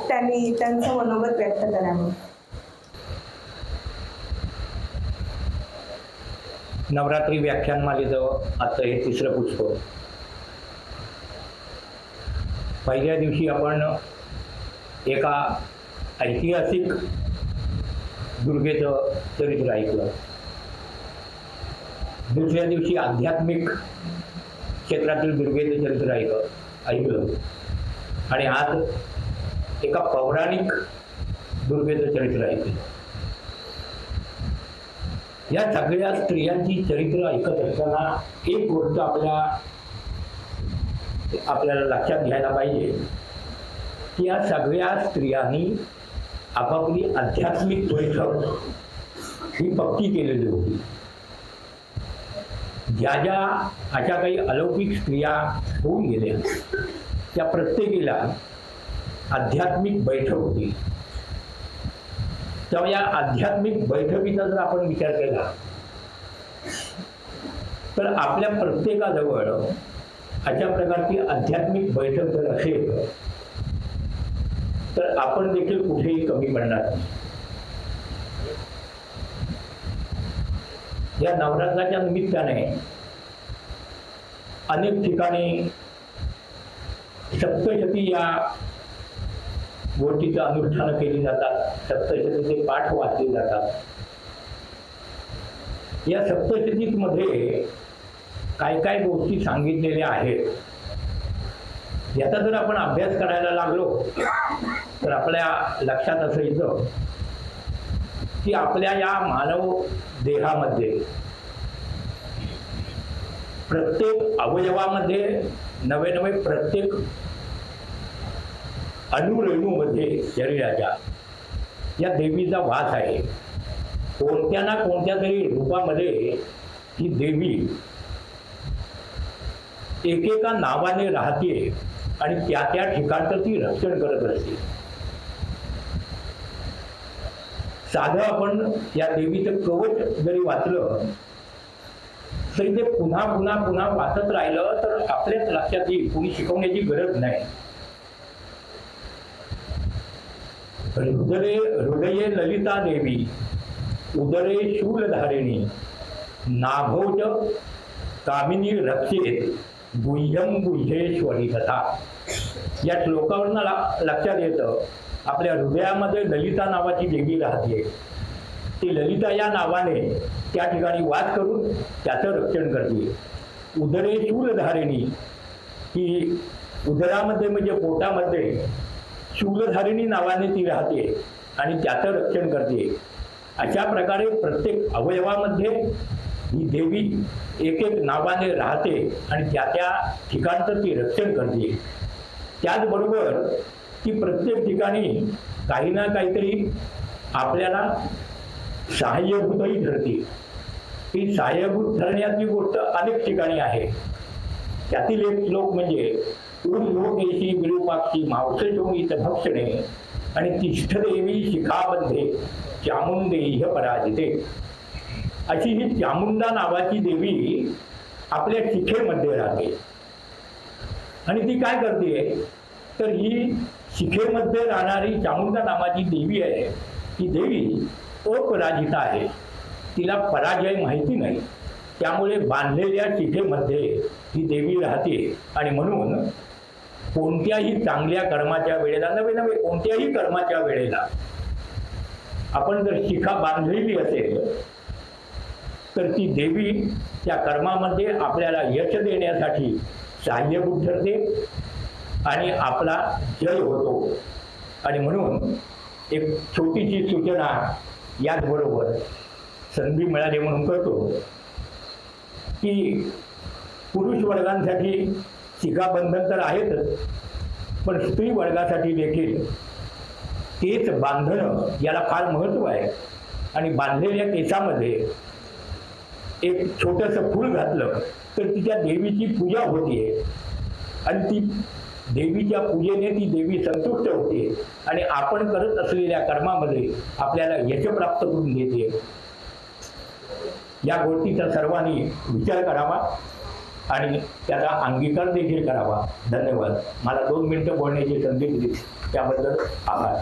त्यांनी त्यांचं मनोगत व्यक्त करावं. नवरात्री व्याख्यानमालेचं आता हे तिसरं पुष्प. पहिल्या दिवशी आपण एका ऐतिहासिक दुर्गेचं चरित्र ऐकलं. दुसऱ्या दिवशी आध्यात्मिक क्षेत्रातील दुर्गेचं चरित्र ऐकलं. आणि आज एका पौराणिक दुर्गेचं चरित्र ऐकलं. या सगळ्या स्त्रियांची चरित्र ऐकत असताना एक गोष्ट आपल्याला लक्षात घ्यायला पाहिजे की या सगळ्या स्त्रियांनी आपापली आध्यात्मिक बैठक ही पक्की केलेली होती. ज्या अशा काही अलौकिक स्त्रिया होऊन गेल्या त्या प्रत्येकीला आध्यात्मिक बैठक होती. तेव्हा या आध्यात्मिक बैठकीचा जर आपण विचार केला तर आपल्या प्रत्येकाजवळ अशा प्रकारची आध्यात्मिक बैठक जर असेल तर आपण देखील कुठेही कमी पडणार नाही. या नवरात्राच्या निमित्ताने अनेक ठिकाणी सप्तशती या गोष्टीचं अनुष्ठान केली जातात. सप्तशतीचे पाठ वाचले जातात. या सप्तशतीमध्ये काय काय गोष्टी सांगितलेल्या आहेत याचा जर आपण अभ्यास करायला लागलो तर आपल्या लक्षात असं येतं की आपल्या या मानव देहामध्ये प्रत्येक अवयवामध्ये नवे प्रत्येक अणुरेणूमध्ये शरीराच्या या देवीचा वास आहे. कोणत्या ना कोणत्या तरी रूपामध्ये ही देवी एकेका नावाने राहते आणि त्या ठिकाणचं ती रक्षण करत असते. साधं आपण या देवीचं कवच जरी वाचलं तरी ते पुन्हा वाचत राहिलं तर आपल्याच लक्षात येईल. कोणी शिकवण्याची गरज नाही. हृदये ललिता देवी उदरे शूलधारिणी नाभोज कामिनी रक्षेत गुह्यम गुह्येश्वरी कथा. या श्लोकावरून लक्षात येतं आपल्या हृदयामध्ये ललिता नावाची देवी राहते. ती ललिता या नावाने त्या ठिकाणी वास करून त्याचं रक्षण करते. उदरे शूलधारिणी ही उदरामध्ये म्हणजे पोटामध्ये शूलधारिणी नावाने ती राहते आणि त्याचं रक्षण करते. अशा प्रकारे प्रत्येक अवयवामध्ये ही देवी एक नावाने राहते आणि त्या ठिकाणचं ती रक्षण करते. त्याचबरोबर ती प्रत्येक ठिकाणी काही ना काहीतरी आपल्याला सहाय्यभूतही ठरते. ही सहाय्यभूत ठरण्याची गोष्ट अनेक ठिकाणी आहे. त्यातील एक श्लोक म्हणजे लोकेशी विरूपाक्षी मांसचोमित भक्षणे आणि तिष्ठदेवी शिखामध्ये चामुंडेय पराजिते. अशी ही चामुंडा नावाची देवी आपल्या शिखेमध्ये राहते. आणि ती काय करते तर ही शिखेमध्ये राहणारी चामुंडा नावाची देवी आहे. ती देवी अपराजिता आहे. तिला पराजय माहिती नाही. त्यामुळे बांधलेल्या शिखेमध्ये ही देवी राहते. आणि म्हणून कोणत्याही चांगल्या कर्माच्या वेळेला नवे कोणत्याही कर्माच्या वेळेला आपण जर शिखा बांधलेली असेल तर ती देवी त्या कर्मामध्ये आपल्याला यश देण्यासाठी सहाय्यभूत ठरते आणि आपला जय होतो. आणि म्हणून एक छोटीशी सूचना याचबरोबर संधी मिळाली म्हणून करतो की पुरुष वर्गांसाठी शिखाबंधन तर आहेतच, पण स्त्री वर्गासाठी देखील केस बांधणं याला फार महत्त्व आहे. आणि बांधलेल्या केसामध्ये एक छोटंसं फूल घातलं तर तिच्या देवीची पूजा होते आणि ती देवीच्या पूजेने ती देवी संतुष्ट होते आणि आपण करत असलेल्या कर्मामध्ये आपल्याला यश प्राप्त करून देते. या गोष्टीचा सर्वांनी विचार करावा आणि त्याचा अंगीकार देखील करावा. धन्यवाद. मला 2 मिनिटं बोलण्याची संधी दिली त्याबद्दल आभार.